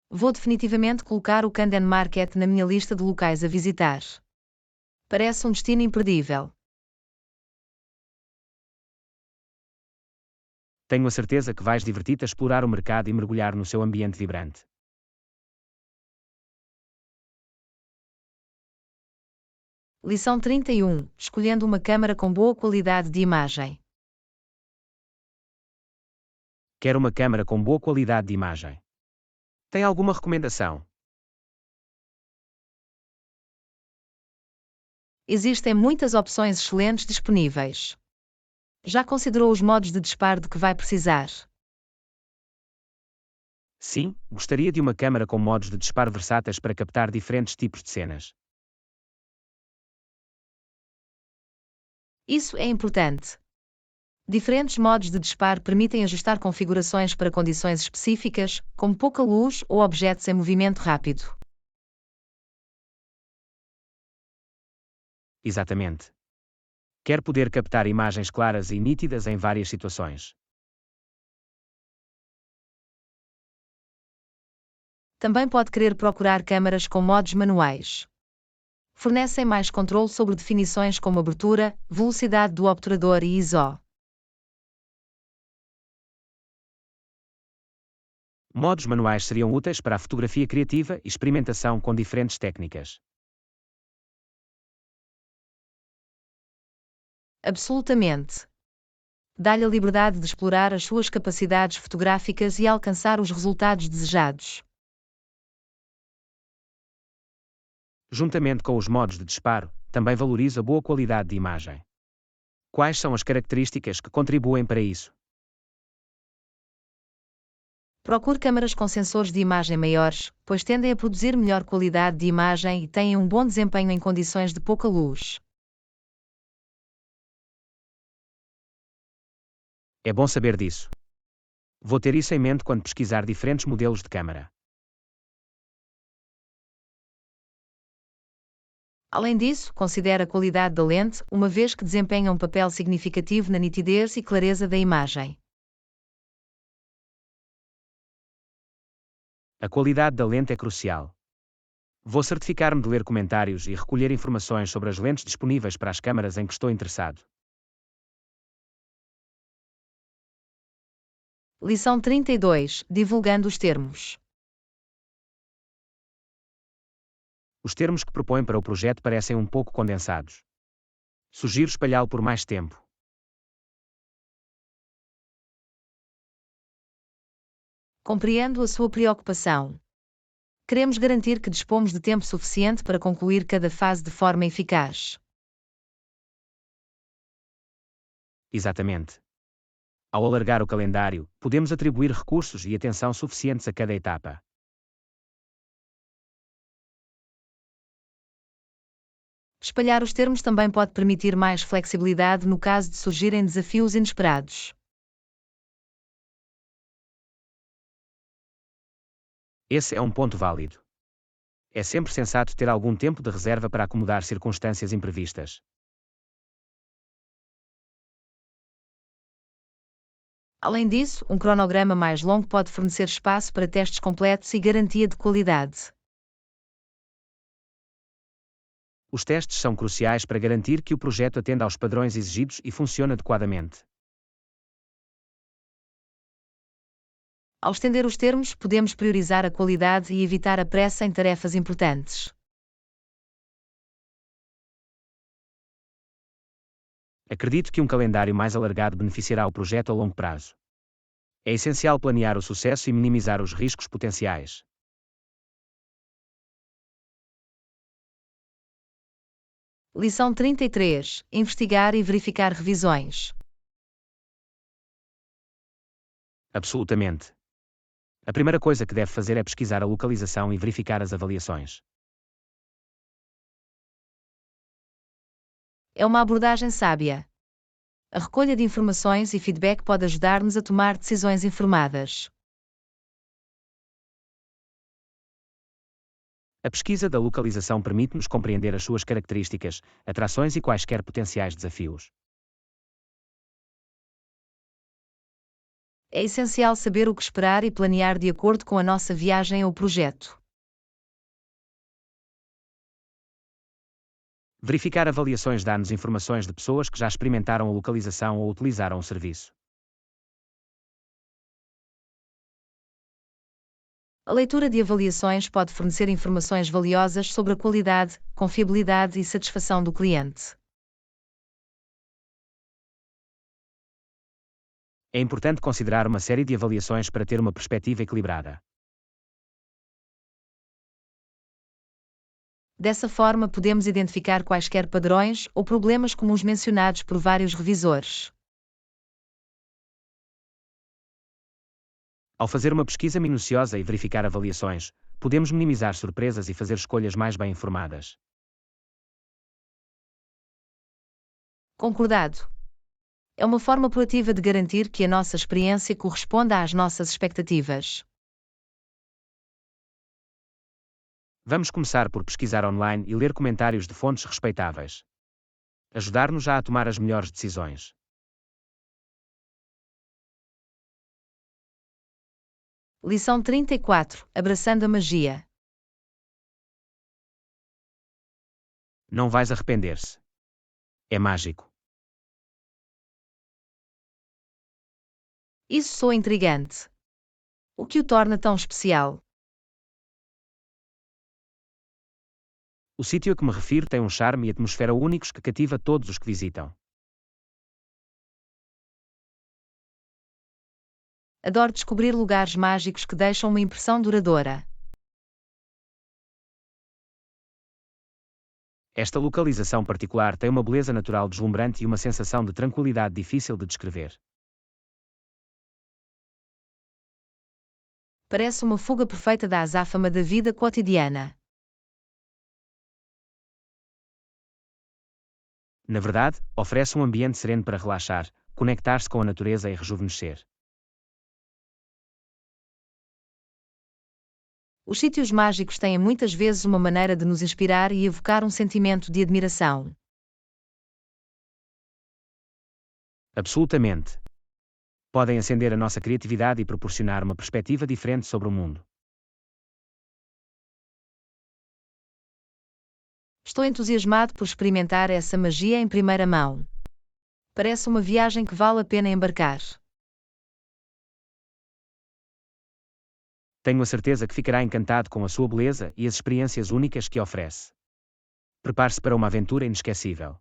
Vou definitivamente colocar o Camden Market na minha lista de locais a visitar. Parece um destino imperdível. Tenho a certeza que vais divertir-te a explorar o mercado e mergulhar no seu ambiente vibrante. Lição 31. Escolhendo uma câmara com boa qualidade de imagem. Quero uma câmera com boa qualidade de imagem. Tem alguma recomendação? Existem muitas opções excelentes disponíveis. Já considerou os modos de disparo de que vai precisar? Sim, gostaria de uma câmara com modos de disparo versáteis para captar diferentes tipos de cenas. Isso é importante. Diferentes modos de disparo permitem ajustar configurações para condições específicas, como pouca luz ou objetos em movimento rápido. Exatamente. Quer poder captar imagens claras e nítidas em várias situações. Também pode querer procurar câmaras com modos manuais. Fornecem mais controle sobre definições como abertura, velocidade do obturador e ISO. Modos manuais seriam úteis para a fotografia criativa e experimentação com diferentes técnicas. Absolutamente. Dá-lhe a liberdade de explorar as suas capacidades fotográficas e alcançar os resultados desejados. Juntamente com os modos de disparo, também valoriza boa qualidade de imagem. Quais são as características que contribuem para isso? Procure câmaras com sensores de imagem maiores, pois tendem a produzir melhor qualidade de imagem e têm um bom desempenho em condições de pouca luz. É bom saber disso. Vou ter isso em mente quando pesquisar diferentes modelos de câmara. Além disso, considere a qualidade da lente, uma vez que desempenha um papel significativo na nitidez e clareza da imagem. A qualidade da lente é crucial. Vou certificar-me de ler comentários e recolher informações sobre as lentes disponíveis para as câmaras em que estou interessado. Lição 32. Divulgando os termos. Os termos que propõe para o projeto parecem um pouco condensados. Sugiro espalhá-lo por mais tempo. Compreendo a sua preocupação. Queremos garantir que dispomos de tempo suficiente para concluir cada fase de forma eficaz. Exatamente. Ao alargar o calendário, podemos atribuir recursos e atenção suficientes a cada etapa. Espalhar os termos também pode permitir mais flexibilidade no caso de surgirem desafios inesperados. Esse é um ponto válido. É sempre sensato ter algum tempo de reserva para acomodar circunstâncias imprevistas. Além disso, um cronograma mais longo pode fornecer espaço para testes completos e garantia de qualidade. Os testes são cruciais para garantir que o projeto atenda aos padrões exigidos e funcione adequadamente. Ao estender os termos, podemos priorizar a qualidade e evitar a pressa em tarefas importantes. Acredito que um calendário mais alargado beneficiará o projeto a longo prazo. É essencial planear o sucesso e minimizar os riscos potenciais. Lição 33. Investigar e verificar revisões. Absolutamente. A primeira coisa que deve fazer é pesquisar a localização e verificar as avaliações. É uma abordagem sábia. A recolha de informações e feedback pode ajudar-nos a tomar decisões informadas. A pesquisa da localização permite-nos compreender as suas características, atrações e quaisquer potenciais desafios. É essencial saber o que esperar e planear de acordo com a nossa viagem ou projeto. Verificar avaliações dá-nos informações de pessoas que já experimentaram a localização ou utilizaram o serviço. A leitura de avaliações pode fornecer informações valiosas sobre a qualidade, confiabilidade e satisfação do cliente. É importante considerar uma série de avaliações para ter uma perspectiva equilibrada. Dessa forma, podemos identificar quaisquer padrões ou problemas comuns mencionados por vários revisores. Ao fazer uma pesquisa minuciosa e verificar avaliações, podemos minimizar surpresas e fazer escolhas mais bem informadas. Concordado. É uma forma proativa de garantir que a nossa experiência corresponda às nossas expectativas. Vamos começar por pesquisar online e ler comentários de fontes respeitáveis. Ajudar-nos já a tomar as melhores decisões. Lição 34. Abraçando a magia. Não vais arrepender-se. É mágico. Isso soa intrigante. O que o torna tão especial? O sítio a que me refiro tem um charme e atmosfera únicos que cativa todos os que visitam. Adoro descobrir lugares mágicos que deixam uma impressão duradoura. Esta localização particular tem uma beleza natural deslumbrante e uma sensação de tranquilidade difícil de descrever. Parece uma fuga perfeita da azáfama da vida cotidiana. Na verdade, oferece um ambiente sereno para relaxar, conectar-se com a natureza e rejuvenescer. Os sítios mágicos têm muitas vezes uma maneira de nos inspirar e evocar um sentimento de admiração. Absolutamente. Podem acender a nossa criatividade e proporcionar uma perspectiva diferente sobre o mundo. Estou entusiasmado por experimentar essa magia em primeira mão. Parece uma viagem que vale a pena embarcar. Tenho a certeza que ficará encantado com a sua beleza e as experiências únicas que oferece. Prepare-se para uma aventura inesquecível.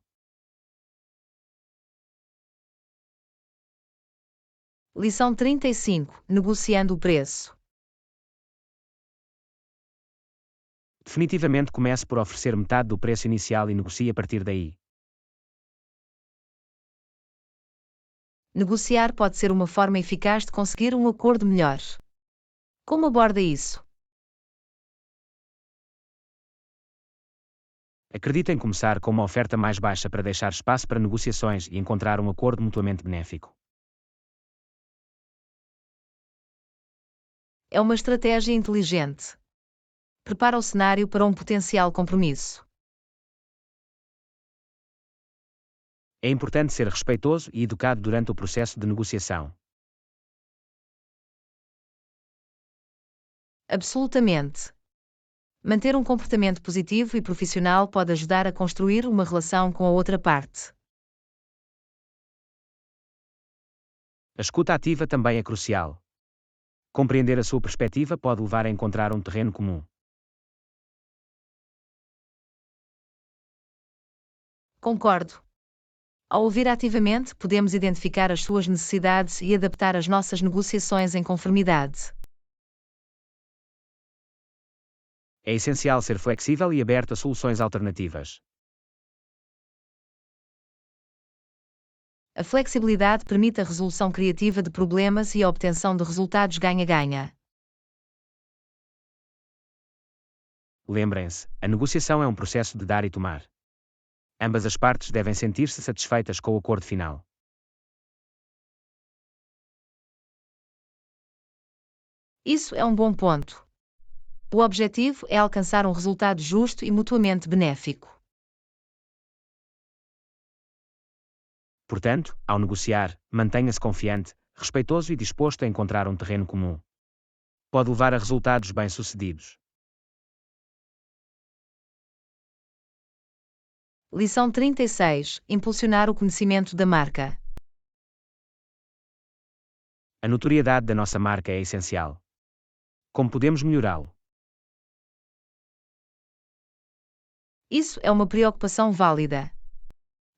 Lição 35. Negociando o preço. Definitivamente comece por oferecer metade do preço inicial e negocie a partir daí. Negociar pode ser uma forma eficaz de conseguir um acordo melhor. Como aborda isso? Acredito em começar com uma oferta mais baixa para deixar espaço para negociações e encontrar um acordo mutuamente benéfico. É uma estratégia inteligente. Prepara o cenário para um potencial compromisso. É importante ser respeitoso e educado durante o processo de negociação. Absolutamente. Manter um comportamento positivo e profissional pode ajudar a construir uma relação com a outra parte. A escuta ativa também é crucial. Compreender a sua perspectiva pode levar a encontrar um terreno comum. Concordo. Ao ouvir ativamente, podemos identificar as suas necessidades e adaptar as nossas negociações em conformidade. É essencial ser flexível e aberto a soluções alternativas. A flexibilidade permite a resolução criativa de problemas e a obtenção de resultados ganha-ganha. Lembrem-se, a negociação é um processo de dar e tomar. Ambas as partes devem sentir-se satisfeitas com o acordo final. Isso é um bom ponto. O objetivo é alcançar um resultado justo e mutuamente benéfico. Portanto, ao negociar, mantenha-se confiante, respeitoso e disposto a encontrar um terreno comum. Pode levar a resultados bem-sucedidos. Lição 36. Impulsionar o conhecimento da marca. A notoriedade da nossa marca é essencial. Como podemos melhorá-lo? Isso é uma preocupação válida.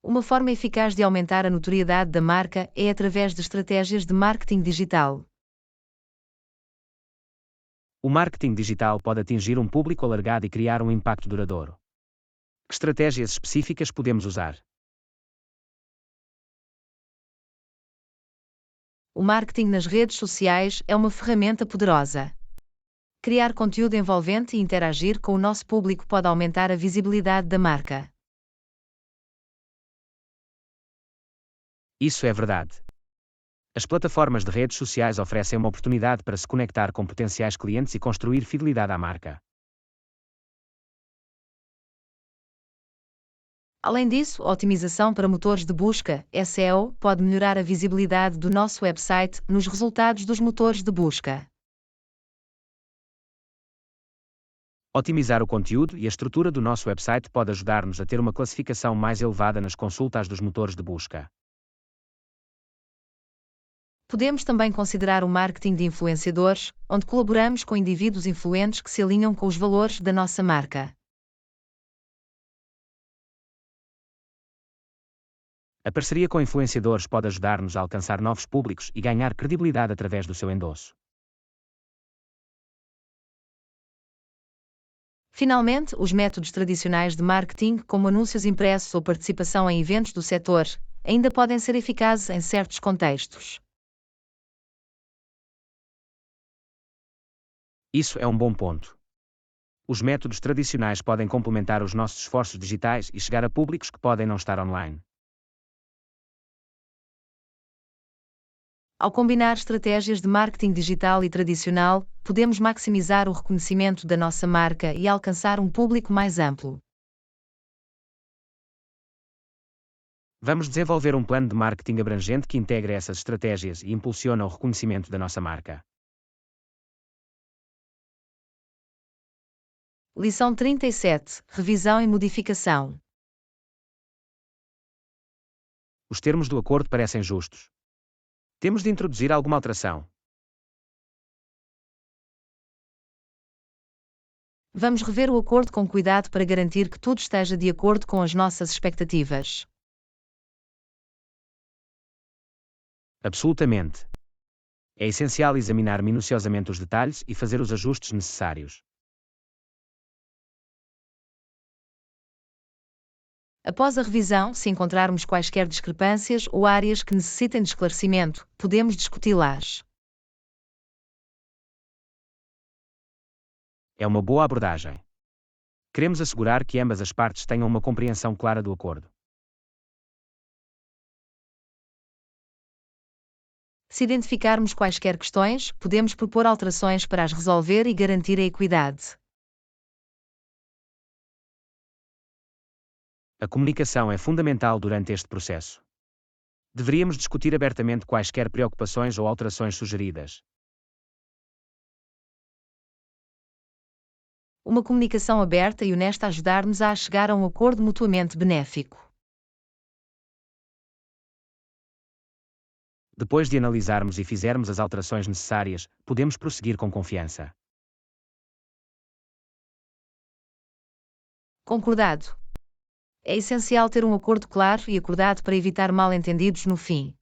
Uma forma eficaz de aumentar a notoriedade da marca é através de estratégias de marketing digital. O marketing digital pode atingir um público alargado e criar um impacto duradouro. Que estratégias específicas podemos usar? O marketing nas redes sociais é uma ferramenta poderosa. Criar conteúdo envolvente e interagir com o nosso público pode aumentar a visibilidade da marca. Isso é verdade. As plataformas de redes sociais oferecem uma oportunidade para se conectar com potenciais clientes e construir fidelidade à marca. Além disso, a otimização para motores de busca, SEO, pode melhorar a visibilidade do nosso website nos resultados dos motores de busca. Otimizar o conteúdo e a estrutura do nosso website pode ajudar-nos a ter uma classificação mais elevada nas consultas dos motores de busca. Podemos também considerar o marketing de influenciadores, onde colaboramos com indivíduos influentes que se alinham com os valores da nossa marca. A parceria com influenciadores pode ajudar-nos a alcançar novos públicos e ganhar credibilidade através do seu endosso. Finalmente, os métodos tradicionais de marketing, como anúncios impressos ou participação em eventos do setor, ainda podem ser eficazes em certos contextos. Isso é um bom ponto. Os métodos tradicionais podem complementar os nossos esforços digitais e chegar a públicos que podem não estar online. Ao combinar estratégias de marketing digital e tradicional, podemos maximizar o reconhecimento da nossa marca e alcançar um público mais amplo. Vamos desenvolver um plano de marketing abrangente que integre essas estratégias e impulsiona o reconhecimento da nossa marca. Lição 37. Revisão e modificação. Os termos do acordo parecem justos. Temos de introduzir alguma alteração. Vamos rever o acordo com cuidado para garantir que tudo esteja de acordo com as nossas expectativas. Absolutamente. É essencial examinar minuciosamente os detalhes e fazer os ajustes necessários. Após a revisão, se encontrarmos quaisquer discrepâncias ou áreas que necessitem de esclarecimento, podemos discuti-las. É uma boa abordagem. Queremos assegurar que ambas as partes tenham uma compreensão clara do acordo. Se identificarmos quaisquer questões, podemos propor alterações para as resolver e garantir a equidade. A comunicação é fundamental durante este processo. Deveríamos discutir abertamente quaisquer preocupações ou alterações sugeridas. Uma comunicação aberta e honesta ajudar-nos a chegar a um acordo mutuamente benéfico. Depois de analisarmos e fizermos as alterações necessárias, podemos prosseguir com confiança. Concordado. É essencial ter um acordo claro e acordado para evitar mal-entendidos no fim.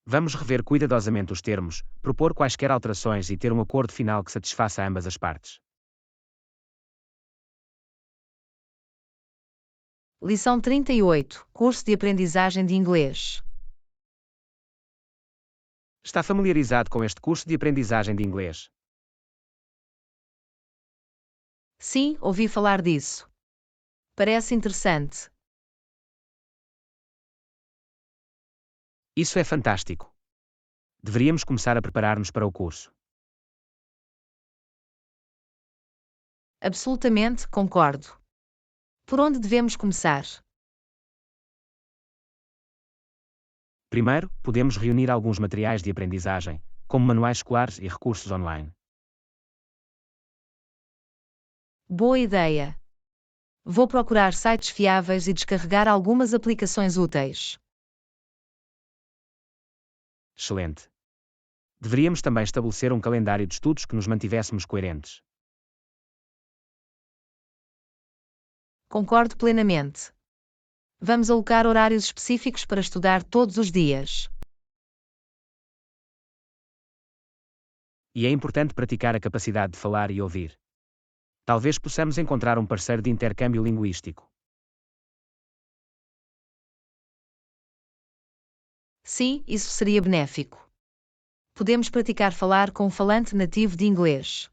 Vamos rever cuidadosamente os termos, propor quaisquer alterações e ter um acordo final que satisfaça ambas as partes. Lição 38. Curso de aprendizagem de inglês. Está familiarizado com este curso de aprendizagem de inglês? Sim, ouvi falar disso. Parece interessante. Isso é fantástico. Deveríamos começar a preparar-nos para o curso. Absolutamente, concordo. Por onde devemos começar? Primeiro, podemos reunir alguns materiais de aprendizagem, como manuais escolares e recursos online. Boa ideia. Vou procurar sites fiáveis e descarregar algumas aplicações úteis. Excelente. Deveríamos também estabelecer um calendário de estudos que nos mantivéssemos coerentes. Concordo plenamente. Vamos alocar horários específicos para estudar todos os dias. E é importante praticar a capacidade de falar e ouvir. Talvez possamos encontrar um parceiro de intercâmbio linguístico. Sim, isso seria benéfico. Podemos praticar falar com um falante nativo de inglês.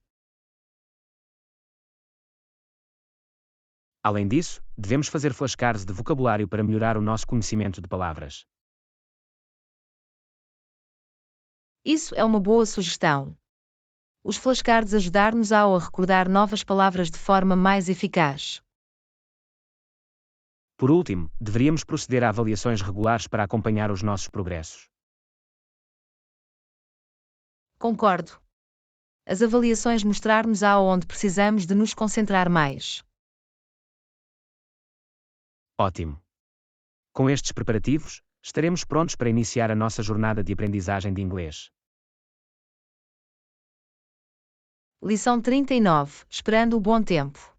Além disso, devemos fazer flashcards de vocabulário para melhorar o nosso conhecimento de palavras. Isso é uma boa sugestão. Os flashcards ajudar-nos a recordar novas palavras de forma mais eficaz. Por último, deveríamos proceder a avaliações regulares para acompanhar os nossos progressos. Concordo. As avaliações mostrar-nos onde precisamos de nos concentrar mais. Ótimo! Com estes preparativos, estaremos prontos para iniciar a nossa jornada de aprendizagem de inglês. Lição 39. Esperando o bom tempo.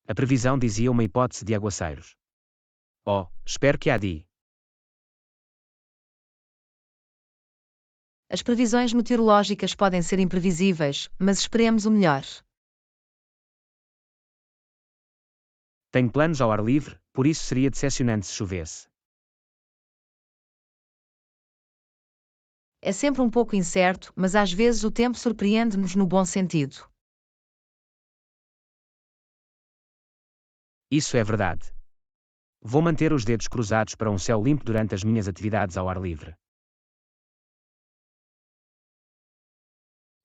A previsão dizia uma hipótese de aguaceiros. Oh, espero que de. As previsões meteorológicas podem ser imprevisíveis, mas esperemos o melhor. Tenho planos ao ar livre, por isso seria decepcionante se chovesse. É sempre um pouco incerto, mas às vezes o tempo surpreende-nos no bom sentido. Isso é verdade. Vou manter os dedos cruzados para um céu limpo durante as minhas atividades ao ar livre.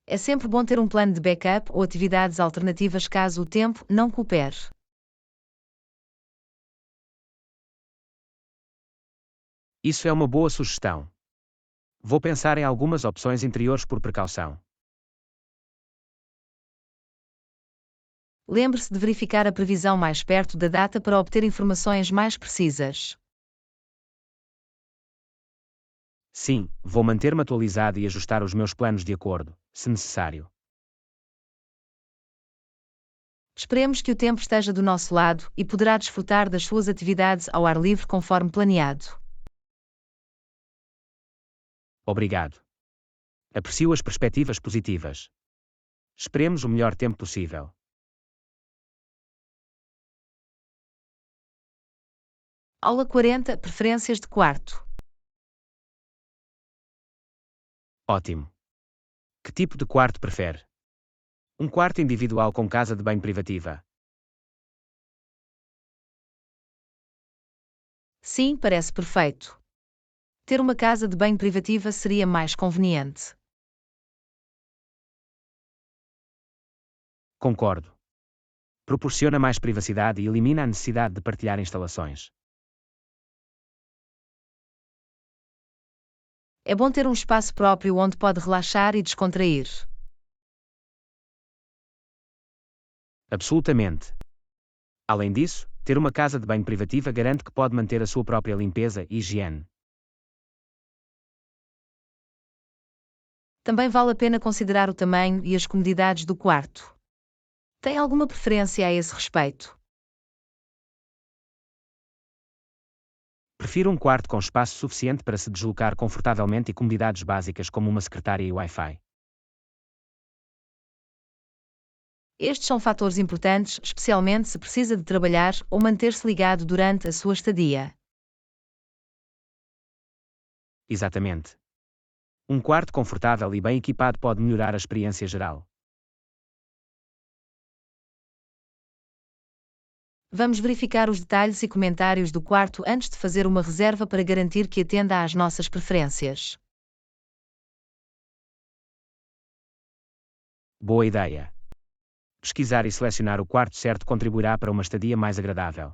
É sempre bom ter um plano de backup ou atividades alternativas caso o tempo não coopere. Isso é uma boa sugestão. Vou pensar em algumas opções interiores por precaução. Lembre-se de verificar a previsão mais perto da data para obter informações mais precisas. Sim, vou manter-me atualizado e ajustar os meus planos de acordo, se necessário. Esperemos que o tempo esteja do nosso lado e poderá desfrutar das suas atividades ao ar livre conforme planeado. Obrigado. Aprecio as perspectivas positivas. Esperemos o melhor tempo possível. Aula 40. Preferências de quarto. Ótimo. Que tipo de quarto prefere? Um quarto individual com casa de banho privativa? Sim, parece perfeito. Ter uma casa de banho privativa seria mais conveniente. Concordo. Proporciona mais privacidade e elimina a necessidade de partilhar instalações. É bom ter um espaço próprio onde pode relaxar e descontrair. Absolutamente. Além disso, ter uma casa de banho privativa garante que pode manter a sua própria limpeza e higiene. Também vale a pena considerar o tamanho e as comodidades do quarto. Tem alguma preferência a esse respeito? Prefiro um quarto com espaço suficiente para se deslocar confortavelmente e comodidades básicas como uma secretária e Wi-Fi. Estes são fatores importantes, especialmente se precisa de trabalhar ou manter-se ligado durante a sua estadia. Exatamente. Um quarto confortável e bem equipado pode melhorar a experiência geral. Vamos verificar os detalhes e comentários do quarto antes de fazer uma reserva para garantir que atenda às nossas preferências. Boa ideia. Pesquisar e selecionar o quarto certo contribuirá para uma estadia mais agradável.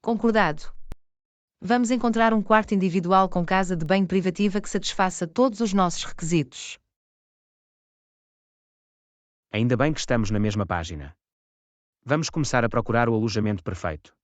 Concordado. Vamos encontrar um quarto individual com casa de banho privativa que satisfaça todos os nossos requisitos. Ainda bem que estamos na mesma página. Vamos começar a procurar o alojamento perfeito.